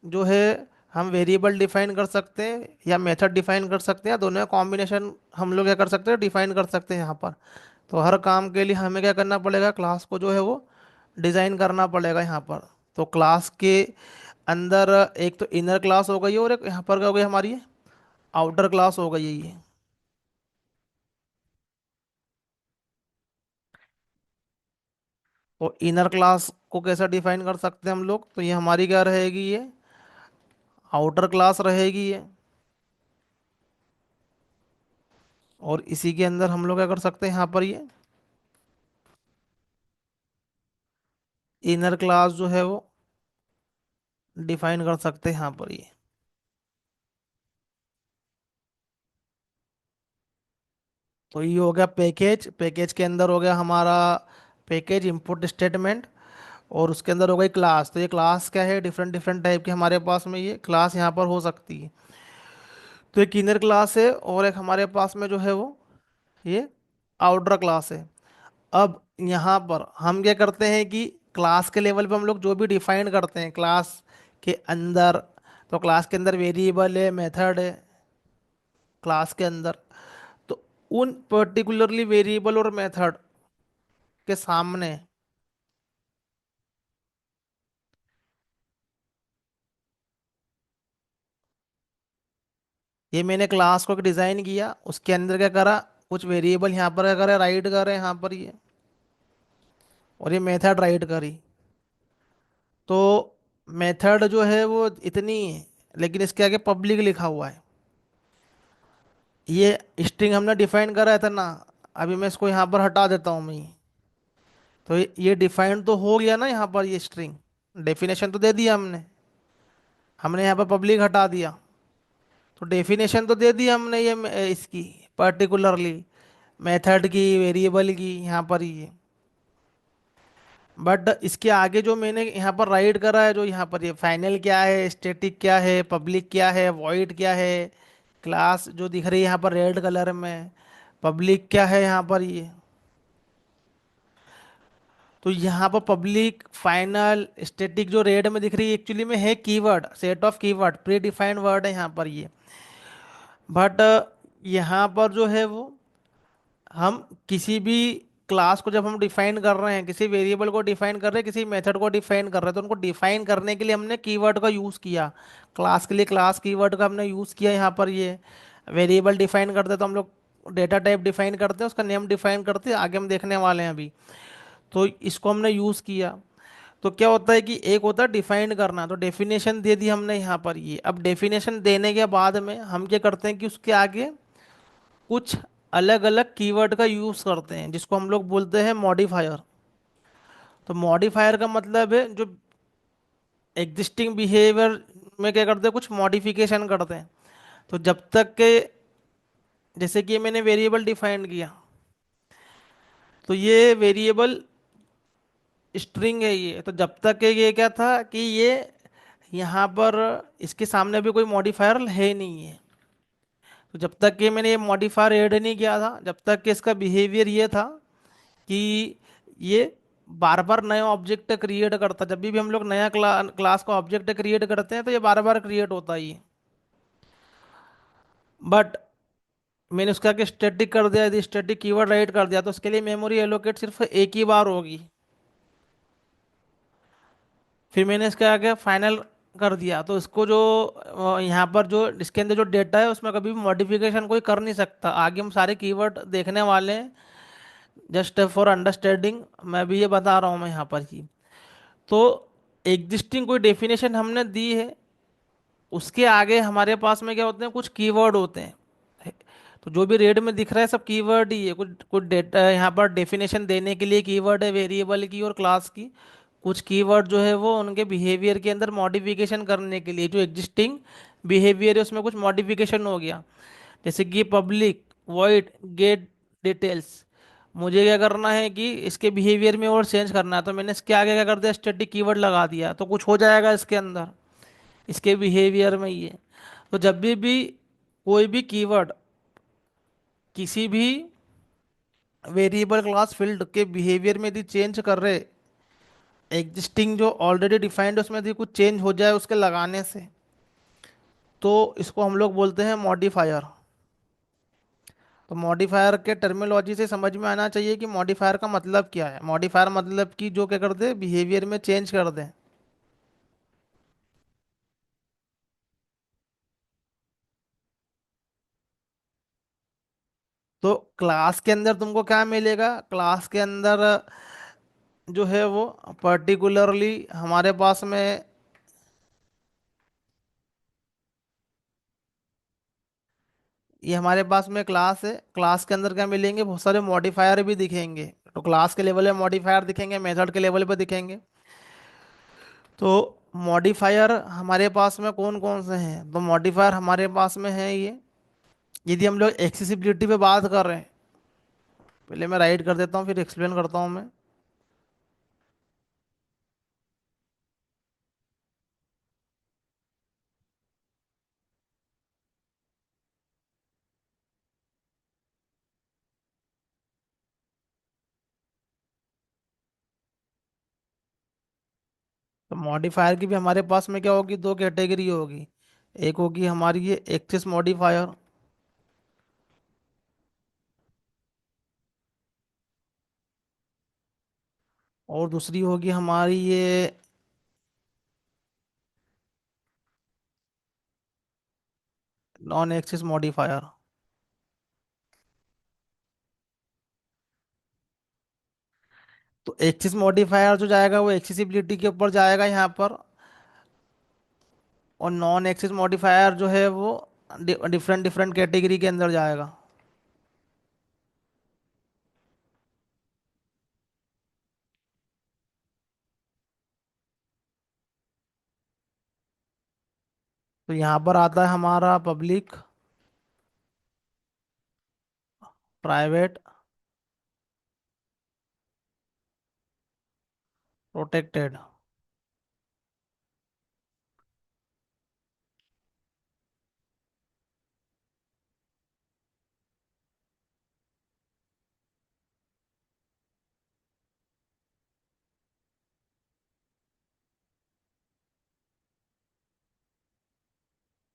जो है हम वेरिएबल डिफाइन कर सकते हैं या मेथड डिफाइन कर सकते हैं, दोनों का कॉम्बिनेशन हम लोग क्या कर सकते हैं, डिफाइन कर सकते हैं यहाँ पर। तो हर काम के लिए हमें क्या करना पड़ेगा, क्लास को जो है वो डिज़ाइन करना पड़ेगा यहाँ पर। तो क्लास के अंदर एक तो इनर क्लास हो गई और एक यहाँ पर क्या हो गई हमारी आउटर क्लास हो गई है ये। तो इनर क्लास को कैसे डिफाइन कर सकते हैं हम लोग, तो ये हमारी क्या रहेगी, ये आउटर क्लास रहेगी ये। और इसी के अंदर हम लोग क्या कर सकते हैं यहाँ पर, ये इनर क्लास जो है वो डिफाइन कर सकते हैं यहाँ पर ये। तो ये हो गया पैकेज। पैकेज के अंदर हो गया हमारा पैकेज इंपुट स्टेटमेंट, और उसके अंदर हो गई क्लास। तो ये क्लास क्या है, डिफरेंट डिफरेंट टाइप के हमारे पास में ये क्लास यहाँ पर हो सकती है। तो एक इनर क्लास है और एक हमारे पास में जो है वो ये आउटर क्लास है। अब यहाँ पर हम क्या करते हैं कि क्लास के लेवल पे हम लोग जो भी डिफाइन करते हैं क्लास के अंदर, तो क्लास के अंदर वेरिएबल है, मेथड है क्लास के अंदर। तो उन पर्टिकुलरली वेरिएबल और मेथड के सामने ये मैंने क्लास को डिजाइन किया, उसके अंदर क्या करा, कुछ वेरिएबल यहाँ पर क्या करे, राइट करे यहाँ पर ये, और ये मेथड राइट करी। तो मेथड जो है वो इतनी है, लेकिन इसके आगे पब्लिक लिखा हुआ है। ये स्ट्रिंग हमने डिफाइन करा है था ना, अभी मैं इसको यहाँ पर हटा देता हूँ मैं। तो ये डिफाइन तो हो गया ना यहाँ पर, ये स्ट्रिंग डेफिनेशन तो दे दिया हमने। हमने यहाँ पर पब्लिक हटा दिया, तो डेफिनेशन तो दे दी हमने ये इसकी पर्टिकुलरली मेथड की, वेरिएबल की यहाँ पर ये। बट इसके आगे जो मैंने यहाँ पर राइट करा है, जो यहाँ पर ये फाइनल क्या है, स्टैटिक क्या है, पब्लिक क्या है, वॉइड क्या है, क्लास जो दिख रही है यहाँ पर रेड कलर में, पब्लिक क्या है यहाँ पर ये। तो यहाँ पर पब्लिक, फाइनल, स्टैटिक जो रेड में दिख रही है एक्चुअली में है keyword, set of keyword, pre defined word है यहाँ पर ये। बट यहाँ पर जो है वो हम किसी भी क्लास को जब हम डिफाइन कर रहे हैं, किसी वेरिएबल को डिफाइन कर रहे हैं, किसी मेथड को डिफाइन कर रहे हैं, तो उनको डिफाइन करने के लिए हमने कीवर्ड का यूज़ किया। क्लास के लिए क्लास कीवर्ड का हमने यूज़ किया यहाँ पर। ये वेरिएबल डिफाइन करते हैं तो हम लोग डेटा टाइप डिफाइन करते हैं, उसका नेम डिफाइन करते हैं, आगे हम देखने वाले हैं अभी। तो इसको हमने यूज़ किया। तो क्या होता है कि एक होता है डिफाइन करना, तो डेफिनेशन दे दी हमने यहाँ पर। ये अब डेफिनेशन देने के बाद में हम क्या करते हैं कि उसके आगे कुछ अलग अलग कीवर्ड का यूज करते हैं, जिसको हम लोग बोलते हैं मॉडिफायर। तो मॉडिफायर का मतलब है जो एग्जिस्टिंग बिहेवियर में क्या करते हैं, कुछ मॉडिफिकेशन करते हैं। तो जब तक के, जैसे कि मैंने वेरिएबल डिफाइन किया, तो ये वेरिएबल स्ट्रिंग है ये, तो जब तक के ये क्या था कि ये यहाँ पर इसके सामने भी कोई मॉडिफायर है ही नहीं है। तो जब तक कि मैंने ये मॉडिफायर ऐड नहीं किया था, जब तक कि इसका बिहेवियर ये था कि ये बार बार नया ऑब्जेक्ट क्रिएट करता। जब भी हम लोग नया क्लास का ऑब्जेक्ट क्रिएट करते हैं तो ये बार बार क्रिएट होता ही है। बट मैंने उसका कि स्टैटिक कर दिया, यदि स्टैटिक कीवर्ड राइट कर दिया तो उसके लिए मेमोरी एलोकेट सिर्फ एक ही बार होगी। फिर मैंने इसका आगे फाइनल कर दिया, तो इसको जो यहाँ पर जो इसके अंदर जो डेटा है उसमें कभी भी मॉडिफिकेशन कोई कर नहीं सकता। आगे हम सारे कीवर्ड देखने वाले हैं, जस्ट फॉर अंडरस्टैंडिंग मैं भी ये बता रहा हूँ मैं यहाँ पर ही। तो एग्जिस्टिंग कोई डेफिनेशन हमने दी है, उसके आगे हमारे पास में क्या होते हैं, कुछ कीवर्ड होते हैं। तो जो भी रेड में दिख रहा है सब कीवर्ड ही है। कुछ कुछ डेटा यहाँ पर डेफिनेशन देने के लिए कीवर्ड है, वेरिएबल की और क्लास की। कुछ कीवर्ड जो है वो उनके बिहेवियर के अंदर मॉडिफिकेशन करने के लिए, जो एग्जिस्टिंग बिहेवियर है उसमें कुछ मॉडिफिकेशन हो गया। जैसे कि पब्लिक वॉइड गेट डिटेल्स, मुझे क्या करना है कि इसके बिहेवियर में और चेंज करना है, तो मैंने इसके आगे क्या कर दिया, स्टैटिक कीवर्ड लगा दिया, तो कुछ हो जाएगा इसके अंदर, इसके बिहेवियर में ये। तो जब भी कोई भी कीवर्ड किसी भी वेरिएबल क्लास फील्ड के बिहेवियर में यदि चेंज कर रहे, एग्जिस्टिंग जो ऑलरेडी डिफाइंड उसमें यदि कुछ चेंज हो जाए उसके लगाने से, तो इसको हम लोग बोलते हैं मॉडिफायर। तो मॉडिफायर के टर्मिनोलॉजी से समझ में आना चाहिए कि मॉडिफायर का मतलब क्या है। मॉडिफायर मतलब कि जो क्या कर दे, बिहेवियर में चेंज कर दे। तो क्लास के अंदर तुमको क्या मिलेगा, क्लास के अंदर जो है वो पर्टिकुलरली हमारे पास में, ये हमारे पास में क्लास है। क्लास के अंदर क्या मिलेंगे, बहुत सारे मॉडिफायर भी दिखेंगे। तो क्लास के लेवल में मॉडिफायर दिखेंगे, मेथड के लेवल पे दिखेंगे। तो मॉडिफायर हमारे पास में कौन कौन से हैं, तो मॉडिफायर हमारे पास में है ये। यदि हम लोग एक्सेसिबिलिटी पे बात कर रहे हैं, पहले मैं राइट कर देता हूँ फिर एक्सप्लेन करता हूँ मैं। तो मॉडिफायर की भी हमारे पास में क्या होगी, दो कैटेगरी होगी। एक होगी हमारी ये एक्सेस मॉडिफायर, और दूसरी होगी हमारी ये नॉन एक्सेस मॉडिफायर। तो एक्सेस मॉडिफायर जो जाएगा वो एक्सेसिबिलिटी के ऊपर जाएगा यहाँ पर, और नॉन एक्सेस मॉडिफायर जो है वो डिफरेंट डिफरेंट कैटेगरी के अंदर जाएगा। तो यहाँ पर आता है हमारा पब्लिक, प्राइवेट, प्रोटेक्टेड।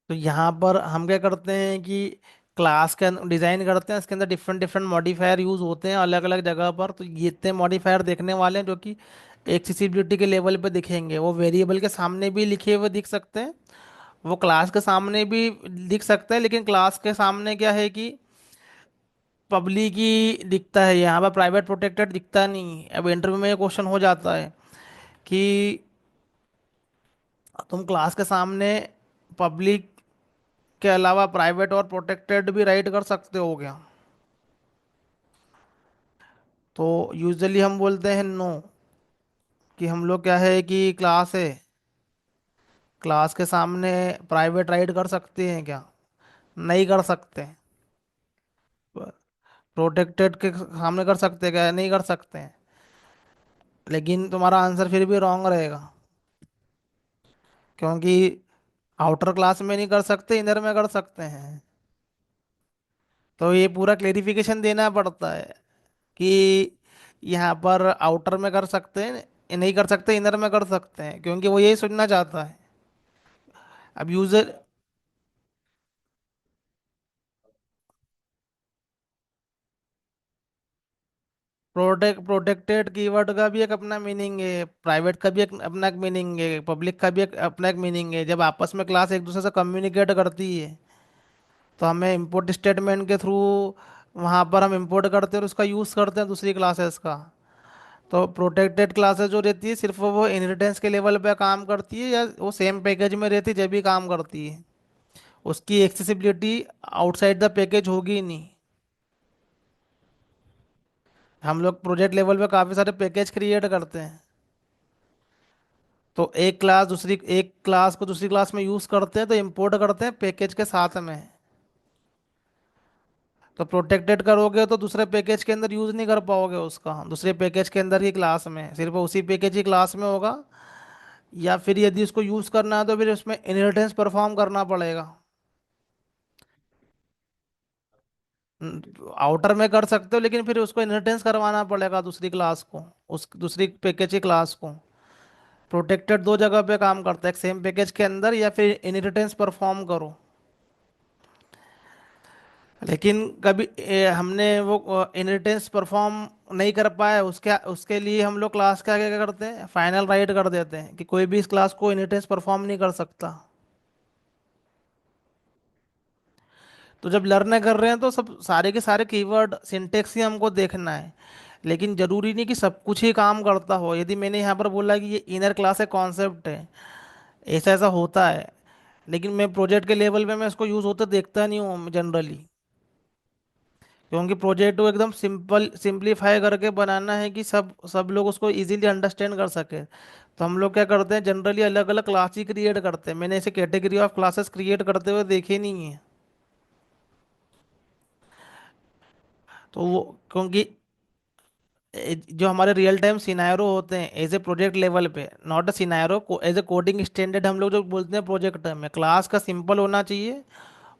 तो यहाँ पर हम क्या करते हैं कि क्लास के डिजाइन करते हैं, इसके अंदर डिफरेंट डिफरेंट मॉडिफायर यूज होते हैं अलग अलग जगह पर। तो ये इतने मॉडिफायर देखने वाले हैं जो कि एक्सेसिबिलिटी के लेवल पे दिखेंगे। वो वेरिएबल के सामने भी लिखे हुए दिख सकते हैं, वो क्लास के सामने भी दिख सकते हैं। लेकिन क्लास के सामने क्या है कि पब्लिक ही दिखता है, यहाँ पर प्राइवेट प्रोटेक्टेड दिखता नहीं। अब इंटरव्यू में ये क्वेश्चन हो जाता है कि तुम क्लास के सामने पब्लिक के अलावा प्राइवेट और प्रोटेक्टेड भी राइट कर सकते हो क्या? तो यूजुअली हम बोलते हैं नो, कि हम लोग क्या है कि क्लास है, क्लास के सामने प्राइवेट राइट कर सकते हैं क्या? नहीं कर सकते। प्रोटेक्टेड के सामने कर सकते हैं क्या? नहीं कर सकते हैं। लेकिन तुम्हारा आंसर फिर भी रॉन्ग रहेगा, क्योंकि आउटर क्लास में नहीं कर सकते, इनर में कर सकते हैं। तो ये पूरा क्लेरिफिकेशन देना पड़ता है कि यहाँ पर आउटर में कर सकते हैं, नहीं कर सकते, इनर में कर सकते हैं, क्योंकि वो यही सुनना चाहता है। अब यूजर प्रोटेक्टेड कीवर्ड का भी एक अपना मीनिंग है, प्राइवेट का भी एक अपना एक मीनिंग है, पब्लिक का भी एक अपना एक मीनिंग है। जब आपस में क्लास एक दूसरे से कम्युनिकेट करती है तो हमें इंपोर्ट स्टेटमेंट के थ्रू वहाँ पर हम इंपोर्ट करते हैं और उसका यूज़ करते हैं दूसरी क्लासेस का। तो प्रोटेक्टेड क्लासेस जो रहती है सिर्फ वो इनहेरिटेंस के लेवल पे काम करती है, या वो सेम पैकेज में रहती है जब भी काम करती है। उसकी एक्सेसिबिलिटी आउटसाइड द पैकेज होगी ही नहीं। हम लोग प्रोजेक्ट लेवल पे काफ़ी सारे पैकेज क्रिएट करते हैं, तो एक क्लास को दूसरी क्लास में यूज़ करते हैं तो इंपोर्ट करते हैं पैकेज के साथ में। तो प्रोटेक्टेड करोगे तो दूसरे पैकेज के अंदर यूज़ नहीं कर पाओगे उसका, दूसरे पैकेज के अंदर ही क्लास में सिर्फ उसी पैकेज की क्लास में होगा। या फिर यदि उसको यूज़ करना है तो फिर उसमें इनहेरिटेंस परफॉर्म करना पड़ेगा। आउटर में कर सकते हो, लेकिन फिर उसको इनहेरिटेंस करवाना पड़ेगा दूसरी क्लास को, उस दूसरी पैकेज की क्लास को। प्रोटेक्टेड दो जगह पे काम करता है, एक सेम पैकेज के अंदर या फिर इनहेरिटेंस परफॉर्म करो। लेकिन कभी हमने वो इनहेरिटेंस परफॉर्म नहीं कर पाए, उसके उसके लिए हम लोग क्लास के आगे क्या करते हैं, फाइनल राइट कर देते हैं कि कोई भी इस क्लास को इनहेरिटेंस परफॉर्म नहीं कर सकता। तो जब लर्न कर रहे हैं तो सब सारे के सारे कीवर्ड सिंटेक्स ही हमको देखना है। लेकिन जरूरी नहीं कि सब कुछ ही काम करता हो। यदि मैंने यहाँ पर बोला कि ये इनर क्लास है, कॉन्सेप्ट है, ऐसा ऐसा होता है, लेकिन मैं प्रोजेक्ट के लेवल पे मैं इसको यूज़ होते देखता नहीं हूँ जनरली, क्योंकि प्रोजेक्ट को एकदम सिंपलीफाई करके बनाना है कि सब लोग उसको इजीली अंडरस्टैंड कर सके। तो हम लोग क्या करते हैं, जनरली अलग अलग क्लास ही क्रिएट करते हैं। मैंने ऐसे कैटेगरी ऑफ क्लासेस क्रिएट करते हुए देखे नहीं है। तो वो क्योंकि जो हमारे रियल टाइम सिनारो होते हैं एज ए प्रोजेक्ट लेवल पे, not a scenario, as a coding standard हम लोग जो बोलते हैं प्रोजेक्ट में, क्लास का सिंपल होना चाहिए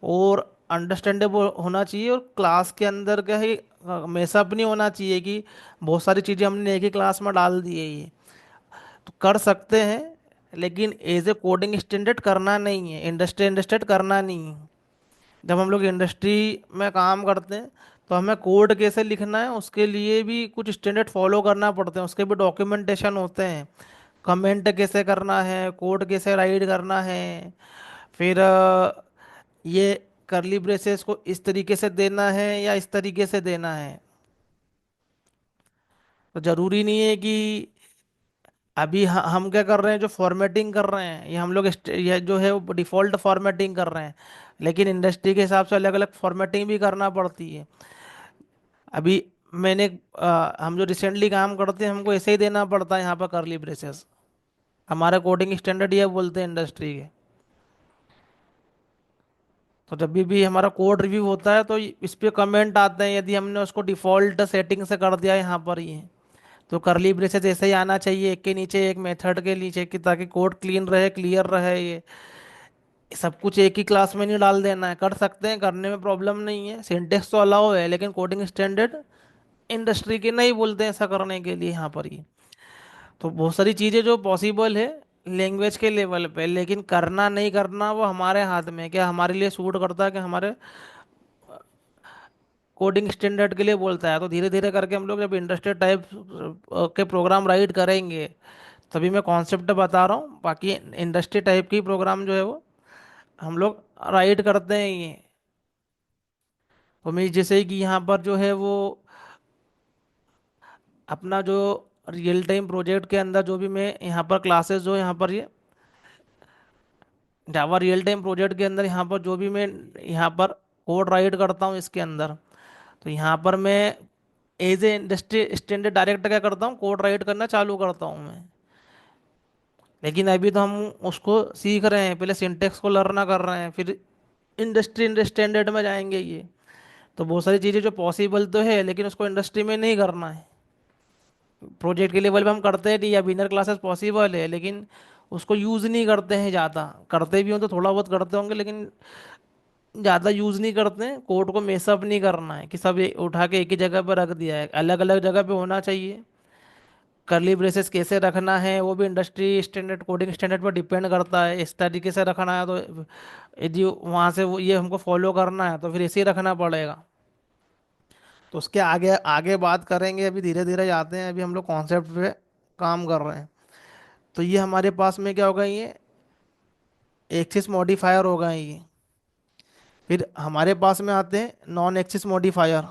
और अंडरस्टैंडेबल होना चाहिए। और क्लास के अंदर क्या है, मैसअप नहीं होना चाहिए कि बहुत सारी चीज़ें हमने एक ही क्लास में डाल दी है। ये तो कर सकते हैं, लेकिन एज ए कोडिंग स्टैंडर्ड करना नहीं है, इंडस्ट्री इंडस्ट्रेट करना नहीं है। जब हम लोग इंडस्ट्री में काम करते हैं तो हमें कोड कैसे लिखना है उसके लिए भी कुछ स्टैंडर्ड फॉलो करना पड़ते हैं, उसके भी डॉक्यूमेंटेशन होते हैं। कमेंट कैसे करना है, कोड कैसे राइट करना है, फिर ये करली ब्रेसेस को इस तरीके से देना है या इस तरीके से देना है। तो जरूरी नहीं है कि अभी हम क्या कर रहे हैं, जो फॉर्मेटिंग कर रहे हैं ये हम लोग ये जो है वो डिफॉल्ट फॉर्मेटिंग कर रहे हैं, लेकिन इंडस्ट्री के हिसाब से अलग अलग फॉर्मेटिंग भी करना पड़ती है। अभी मैंने हम जो रिसेंटली काम करते हैं हमको ऐसे ही देना पड़ता है यहाँ पर करली ब्रेसेस। हमारा कोडिंग स्टैंडर्ड ये बोलते हैं इंडस्ट्री के। तो जब भी हमारा कोड रिव्यू होता है तो इस पे कमेंट आते हैं, यदि हमने उसको डिफॉल्ट सेटिंग से कर दिया यहाँ पर ही, तो करली ब्रेसेस ऐसे ही आना चाहिए, एक के नीचे एक मेथड के नीचे, कि ताकि कोड क्लीन रहे, क्लियर रहे। ये सब कुछ एक ही क्लास में नहीं डाल देना है, कर सकते हैं, करने में प्रॉब्लम नहीं है, सिंटेक्स तो अलाउ है, लेकिन कोडिंग स्टैंडर्ड इंडस्ट्री के नहीं बोलते हैं ऐसा करने के लिए यहाँ पर ही। तो बहुत सारी चीज़ें जो पॉसिबल है लैंग्वेज के लेवल पे, लेकिन करना नहीं करना वो हमारे हाथ में है, क्या हमारे लिए सूट करता है कि हमारे कोडिंग स्टैंडर्ड के लिए बोलता है। तो धीरे धीरे करके हम लोग जब इंडस्ट्री टाइप के प्रोग्राम राइट करेंगे, तभी मैं कॉन्सेप्ट बता रहा हूँ। बाकी इंडस्ट्री टाइप की प्रोग्राम जो है वो हम लोग राइट करते हैं ये। तो मैं जैसे कि यहाँ पर जो है वो अपना जो रियल टाइम प्रोजेक्ट के अंदर जो भी मैं यहाँ पर क्लासेस जो यहाँ पर ये जावा रियल टाइम प्रोजेक्ट के अंदर यहाँ पर जो भी मैं यहाँ पर कोड राइट करता हूँ इसके अंदर, तो यहाँ पर मैं as a industry standard direct क्या करता हूँ, कोड राइट करना चालू करता हूँ मैं। लेकिन अभी तो हम उसको सीख रहे हैं, पहले सिंटेक्स को लर्न कर रहे हैं, फिर इंडस्ट्री स्टैंडर्ड में जाएंगे ये। तो बहुत सारी चीज़ें जो पॉसिबल तो है, लेकिन उसको इंडस्ट्री में नहीं करना है। प्रोजेक्ट के लेवल पे हम करते हैं या बिगिनर क्लासेस पॉसिबल है, लेकिन उसको यूज़ नहीं करते हैं ज़्यादा। करते भी हों तो थोड़ा बहुत करते होंगे, लेकिन ज़्यादा यूज़ नहीं करते हैं। कोड को मेसअप नहीं करना है कि सब उठा के एक ही जगह पर रख दिया है, अलग अलग जगह पे होना चाहिए। करली ब्रेसेस कैसे रखना है वो भी इंडस्ट्री स्टैंडर्ड कोडिंग स्टैंडर्ड पर डिपेंड करता है। इस तरीके से रखना है तो यदि वहाँ से वो ये हमको फॉलो करना है तो फिर इसे ही रखना पड़ेगा। तो उसके आगे आगे बात करेंगे, अभी धीरे धीरे जाते हैं, अभी हम लोग कॉन्सेप्ट पे काम कर रहे हैं। तो ये हमारे पास में क्या होगा, ये एक्सिस मॉडिफायर होगा ये। फिर हमारे पास में आते हैं नॉन एक्सिस मॉडिफायर।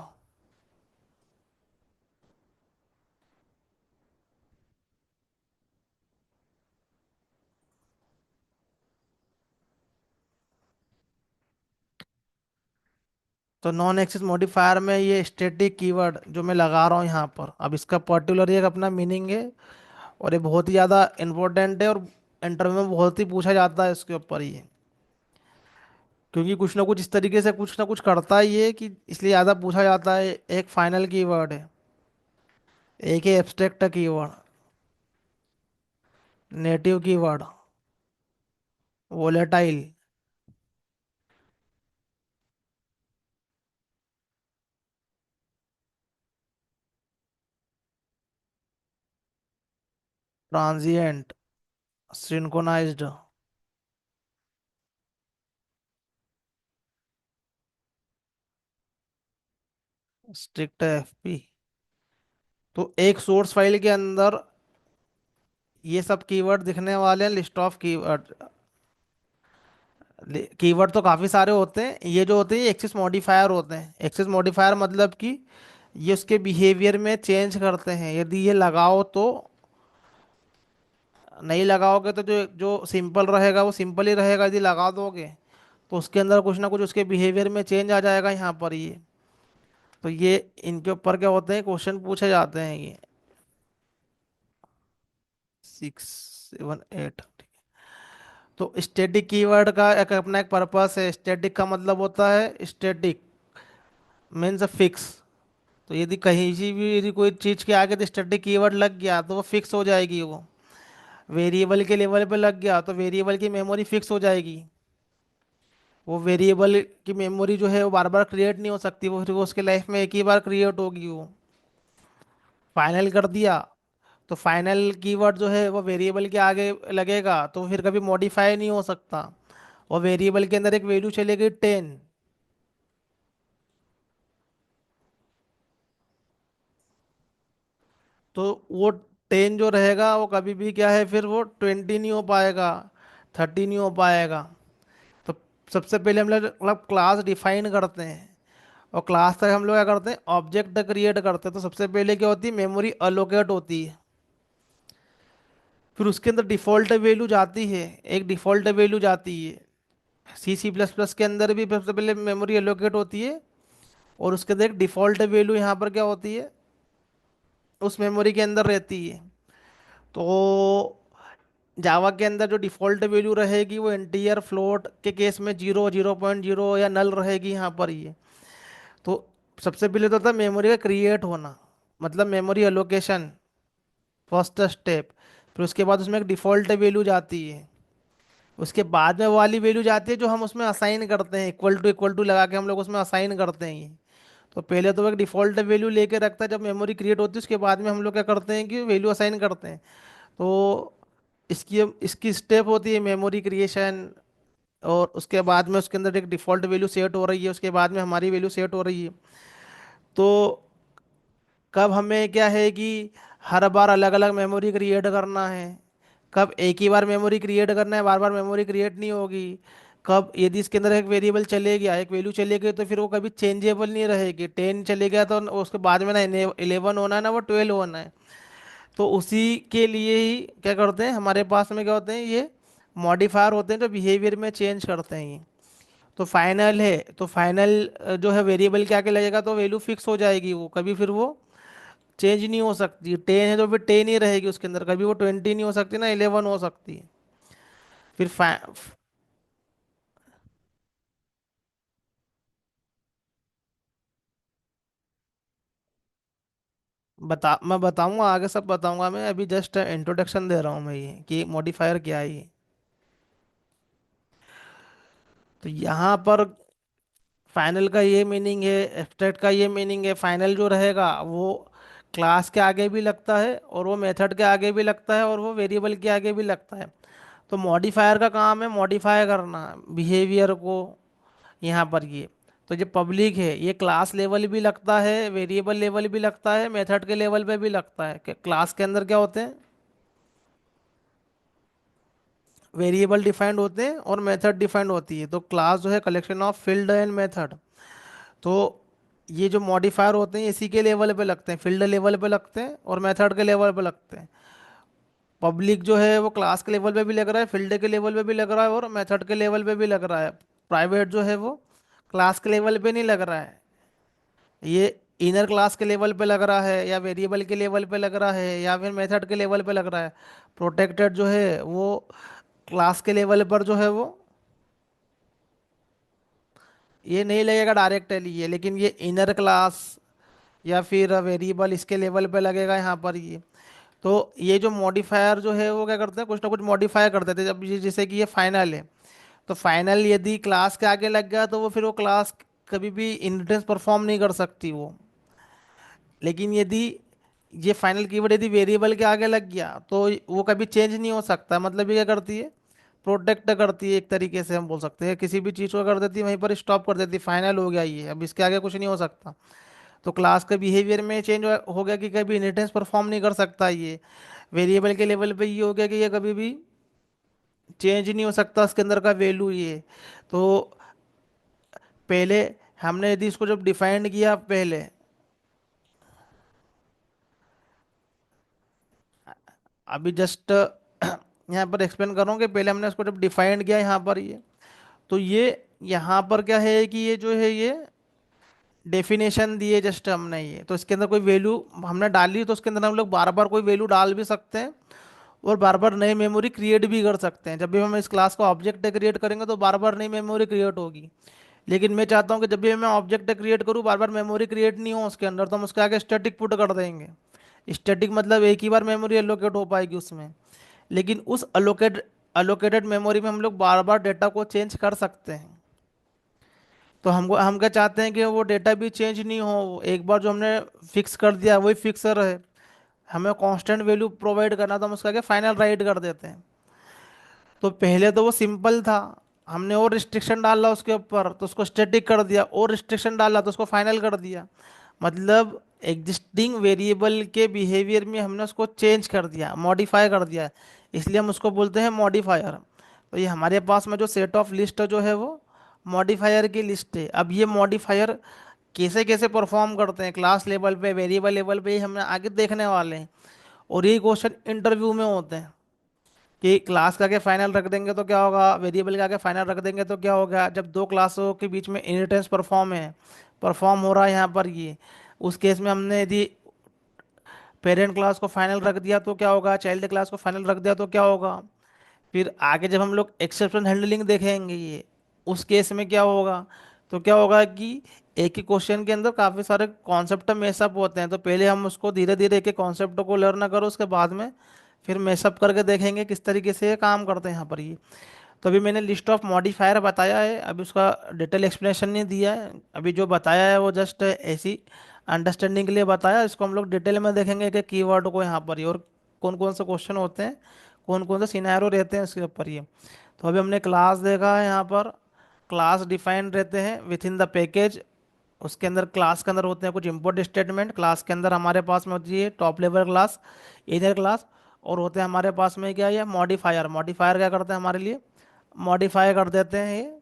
तो नॉन एक्सिस मॉडिफायर में ये स्टैटिक कीवर्ड जो मैं लगा रहा हूँ यहाँ पर, अब इसका पर्टिकुलर एक अपना मीनिंग है, और ये बहुत ही ज़्यादा इम्पोर्टेंट है, और इंटरव्यू में बहुत ही पूछा जाता है इसके ऊपर ये। क्योंकि कुछ ना कुछ इस तरीके से कुछ ना कुछ करता ही है कि इसलिए ज़्यादा पूछा जाता है। एक फाइनल कीवर्ड है, एक है abstract keyword, native keyword, volatile, transient, synchronized, strict FP. तो एक सोर्स फाइल के अंदर ये सब कीवर्ड दिखने वाले हैं, लिस्ट ऑफ कीवर्ड। कीवर्ड तो काफ़ी सारे होते हैं, ये जो होते हैं एक्सिस मॉडिफायर होते हैं। एक्सिस मॉडिफायर मतलब कि ये उसके बिहेवियर में चेंज करते हैं। यदि ये लगाओ तो नहीं लगाओगे तो जो जो सिंपल रहेगा वो सिंपल ही रहेगा, यदि लगा दोगे तो उसके अंदर कुछ ना कुछ उसके बिहेवियर में चेंज आ जाएगा यहाँ पर ये। तो ये इनके ऊपर क्या होते हैं, क्वेश्चन पूछे जाते हैं ये। 6 7 8। तो स्टैटिक कीवर्ड का एक अपना एक पर्पस है। स्टैटिक का मतलब होता है, स्टैटिक मीन्स फिक्स। तो यदि कहीं सी भी यदि कोई चीज़ के आगे तो स्टैटिक कीवर्ड लग गया तो वो फिक्स हो जाएगी वो। वेरिएबल के लेवल पे लग गया तो वेरिएबल की मेमोरी फिक्स हो जाएगी। वो वेरिएबल की मेमोरी जो है वो बार बार क्रिएट नहीं हो सकती, वो उसके लाइफ में एक ही बार क्रिएट होगी वो। फाइनल कर दिया तो फाइनल कीवर्ड जो है वो वेरिएबल के आगे लगेगा तो फिर कभी मॉडिफाई नहीं हो सकता। और वेरिएबल के अंदर एक वैल्यू चलेगी 10, तो वो 10 जो रहेगा वो कभी भी क्या है, फिर वो 20 नहीं हो पाएगा, 30 नहीं हो पाएगा। तो सबसे पहले हम लोग मतलब क्लास डिफाइन करते हैं, और क्लास तक हम लोग क्या करते हैं, ऑब्जेक्ट क्रिएट करते हैं। तो सबसे पहले क्या होती है, मेमोरी अलोकेट होती है। फिर उसके अंदर डिफ़ॉल्ट वैल्यू जाती है, एक डिफ़ॉल्ट वैल्यू जाती है। C++ के अंदर भी सबसे पहले मेमोरी एलोकेट होती है, और उसके अंदर एक डिफ़ॉल्ट वैल्यू यहाँ पर क्या होती है, उस मेमोरी के अंदर रहती है। तो जावा के अंदर जो डिफ़ॉल्ट वैल्यू रहेगी वो इंटीजर फ्लोट के केस में 0 0.0 या नल रहेगी यहाँ पर ये। तो सबसे पहले तो था मेमोरी का क्रिएट होना, मतलब मेमोरी एलोकेशन, फर्स्ट स्टेप। फिर उसके बाद उसमें एक डिफ़ॉल्ट वैल्यू जाती है। उसके बाद में वो वाली वैल्यू जाती है जो हम उसमें असाइन करते हैं, इक्वल टू लगा के हम लोग उसमें असाइन करते हैं ये। तो पहले तो वो एक डिफ़ॉल्ट वैल्यू लेके रखता है जब मेमोरी क्रिएट होती है, उसके बाद में हम लोग क्या करते हैं कि वैल्यू असाइन करते हैं। तो इसकी इसकी स्टेप होती है मेमोरी क्रिएशन, और उसके बाद में उसके अंदर एक डिफ़ॉल्ट वैल्यू सेट हो रही है, उसके बाद में हमारी वैल्यू सेट हो रही है। तो कब हमें क्या है कि हर बार अलग अलग मेमोरी क्रिएट करना है, कब एक ही बार मेमोरी क्रिएट करना है, बार बार मेमोरी क्रिएट नहीं होगी। कब यदि इसके अंदर एक वेरिएबल चले गया, एक वैल्यू चले गई, तो फिर वो कभी चेंजेबल नहीं रहेगी। 10 चले गया तो उसके बाद में ना 11 होना है ना वो 12 होना है। तो उसी के लिए ही क्या करते हैं, हमारे पास में क्या होते हैं, ये मॉडिफायर होते हैं जो बिहेवियर में चेंज करते हैं ये। तो फाइनल है, तो फाइनल जो है वेरिएबल के आगे लगेगा तो वैल्यू फिक्स हो जाएगी, वो कभी फिर वो चेंज नहीं हो सकती। 10 है तो फिर 10 ही रहेगी उसके अंदर, कभी वो 20 नहीं हो सकती ना, 11 हो सकती है। फिर मैं बताऊंगा आगे, सब बताऊंगा। मैं अभी जस्ट इंट्रोडक्शन दे रहा हूँ मैं, ये कि मॉडिफायर क्या है ये। तो यहाँ पर फाइनल का ये मीनिंग है, एब्स्ट्रैक्ट का ये मीनिंग है। फाइनल जो रहेगा वो क्लास के आगे भी लगता है, और वो मेथड के आगे भी लगता है, और वो वेरिएबल के आगे भी लगता है। तो मॉडिफायर का काम है मॉडिफाई करना बिहेवियर को। यहाँ पर ये, तो जो पब्लिक है ये क्लास लेवल भी लगता है, वेरिएबल लेवल भी लगता है, मेथड के लेवल पे भी लगता है। कि क्लास के अंदर क्या होते हैं, वेरिएबल डिफाइंड होते हैं और मेथड डिफाइंड होती है। तो क्लास जो है collection of field and method. तो ये जो मॉडिफायर होते हैं इसी के लेवल पे लगते हैं, फील्ड लेवल पे लगते हैं और मेथड के लेवल पे लगते हैं। पब्लिक जो है वो क्लास के लेवल पे भी लग रहा है, फील्ड के लेवल पे भी लग रहा है, और मेथड के लेवल पे भी लग रहा है। प्राइवेट जो है वो क्लास के लेवल पे नहीं लग रहा है, ये इनर क्लास के लेवल पे लग रहा है, या वेरिएबल के लेवल पे लग रहा है, या फिर मेथड के लेवल पे लग रहा है। प्रोटेक्टेड जो है वो क्लास के लेवल पर जो है वो ये नहीं लगेगा डायरेक्टली ये, लेकिन ये इनर क्लास या फिर वेरिएबल इसके लेवल पे लगेगा यहाँ पर ये। तो ये जो मॉडिफायर जो है वो क्या करते हैं, कुछ ना कुछ मॉडिफाई कर देते हैं। जब जैसे कि ये फाइनल है, तो फाइनल यदि क्लास के आगे लग गया तो वो फिर वो क्लास कभी भी इनहेरिटेंस परफॉर्म नहीं कर सकती वो। लेकिन यदि ये फाइनल कीवर्ड यदि वेरिएबल के आगे लग गया तो वो कभी चेंज नहीं हो सकता। मतलब ये क्या करती है, प्रोटेक्ट करती है, एक तरीके से हम बोल सकते हैं। किसी भी चीज़ को कर देती है वहीं पर स्टॉप कर देती है, फाइनल हो गया ये, अब इसके आगे कुछ नहीं हो सकता। तो क्लास के बिहेवियर में चेंज हो गया कि कभी इनहेरिटेंस परफॉर्म नहीं कर सकता ये। वेरिएबल के लेवल पे ये हो गया कि ये कभी भी चेंज नहीं हो सकता उसके अंदर का वैल्यू ये। तो पहले हमने यदि इसको जब डिफाइंड किया पहले, अभी जस्ट यहाँ पर एक्सप्लेन कर रहा हूँ कि पहले हमने इसको जब डिफाइंड किया यहाँ पर ये, तो ये यहाँ पर क्या है कि ये जो है ये डेफिनेशन दिए जस्ट हमने ये, तो इसके अंदर कोई वैल्यू हमने डाली तो उसके अंदर हम लोग बार बार कोई वैल्यू डाल भी सकते हैं, और बार बार नई मेमोरी क्रिएट भी कर सकते हैं। जब भी हम इस क्लास का ऑब्जेक्ट क्रिएट करेंगे तो बार बार नई मेमोरी क्रिएट होगी। लेकिन मैं चाहता हूँ कि जब भी मैं ऑब्जेक्ट क्रिएट करूँ बार बार मेमोरी क्रिएट नहीं हो उसके अंदर, तो हम उसके आगे स्टैटिक पुट कर देंगे। स्टैटिक मतलब एक ही बार मेमोरी एलोकेट हो पाएगी उसमें। लेकिन उस अलोकेटेड मेमोरी में हम लोग बार बार डेटा को चेंज कर सकते हैं। तो हम क्या चाहते हैं कि वो डेटा भी चेंज नहीं हो, एक बार जो हमने फिक्स कर दिया वही फिक्स रहे। हमें कांस्टेंट वैल्यू प्रोवाइड करना, तो हम उसका क्या फाइनल राइट कर देते हैं। तो पहले तो वो सिंपल था, हमने और रिस्ट्रिक्शन डाला उसके ऊपर तो उसको स्टैटिक कर दिया, और रिस्ट्रिक्शन डाला तो उसको फाइनल कर दिया। मतलब एग्जिस्टिंग वेरिएबल के बिहेवियर में हमने उसको चेंज कर दिया, मॉडिफाई कर दिया, इसलिए हम उसको बोलते हैं मॉडिफायर। तो ये हमारे पास में जो सेट ऑफ लिस्ट जो है वो मॉडिफायर की लिस्ट है। अब ये मॉडिफायर कैसे कैसे परफॉर्म करते हैं क्लास लेवल पे, वेरिएबल लेवल पे, ये हम आगे देखने वाले हैं। और ये क्वेश्चन इंटरव्यू में होते हैं कि क्लास का आगे फाइनल रख देंगे तो क्या होगा, वेरिएबल के आगे फाइनल रख देंगे तो क्या होगा, जब दो क्लासों के बीच में इनहेरिटेंस परफॉर्म हो रहा है यहाँ पर ये। उस केस में हमने यदि पेरेंट क्लास को फाइनल रख दिया तो क्या होगा, चाइल्ड क्लास को फाइनल रख दिया तो क्या होगा। फिर आगे जब हम लोग एक्सेप्शन हैंडलिंग देखेंगे ये, उस केस में क्या होगा, तो क्या होगा कि एक ही क्वेश्चन के अंदर काफ़ी सारे कॉन्सेप्ट मेसअप होते हैं। तो पहले हम उसको धीरे धीरे एक एक कॉन्सेप्ट को लर्न करो, उसके बाद में फिर मेसअप करके देखेंगे किस तरीके से ये काम करते हैं यहाँ पर ये। तो अभी मैंने लिस्ट ऑफ मॉडिफायर बताया है, अभी उसका डिटेल एक्सप्लेनेशन नहीं दिया है। अभी जो बताया है वो जस्ट ऐसी अंडरस्टैंडिंग के लिए बताया। इसको हम लोग डिटेल में देखेंगे कि कीवर्ड को यहाँ पर ही, और कौन कौन से क्वेश्चन होते हैं, कौन कौन से सिनेरियो रहते हैं इसके ऊपर ये। तो अभी हमने क्लास देखा है यहाँ पर, क्लास डिफाइंड रहते हैं विथ इन द पैकेज, उसके अंदर क्लास के अंदर होते हैं कुछ इंपोर्ट स्टेटमेंट, क्लास के अंदर हमारे पास में होती है top level class, inner class, और होते हैं हमारे पास में क्या, ये मॉडिफायर। मॉडिफायर क्या करते हैं हमारे लिए, मॉडिफाई कर देते हैं ये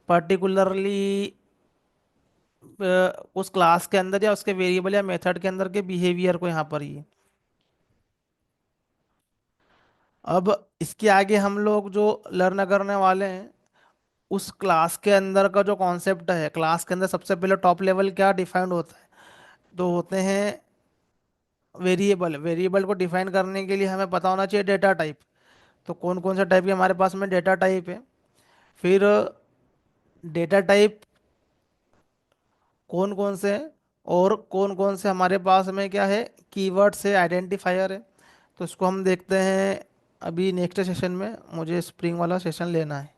पर्टिकुलरली उस क्लास के अंदर या उसके वेरिएबल या मेथड के अंदर के बिहेवियर को यहाँ पर ही। अब इसके आगे हम लोग जो लर्न करने वाले हैं, उस क्लास के अंदर का जो कॉन्सेप्ट है, क्लास के अंदर सबसे पहले टॉप लेवल क्या डिफाइंड होता है, तो होते हैं वेरिएबल। वेरिएबल को डिफाइन करने के लिए हमें पता होना चाहिए डेटा टाइप। तो कौन कौन से टाइप के हमारे पास में डेटा टाइप है, फिर डेटा टाइप कौन कौन से हैं, और कौन कौन से हमारे पास में क्या है, कीवर्ड से आइडेंटिफायर है। तो इसको हम देखते हैं अभी नेक्स्ट सेशन में, मुझे स्प्रिंग वाला सेशन लेना है।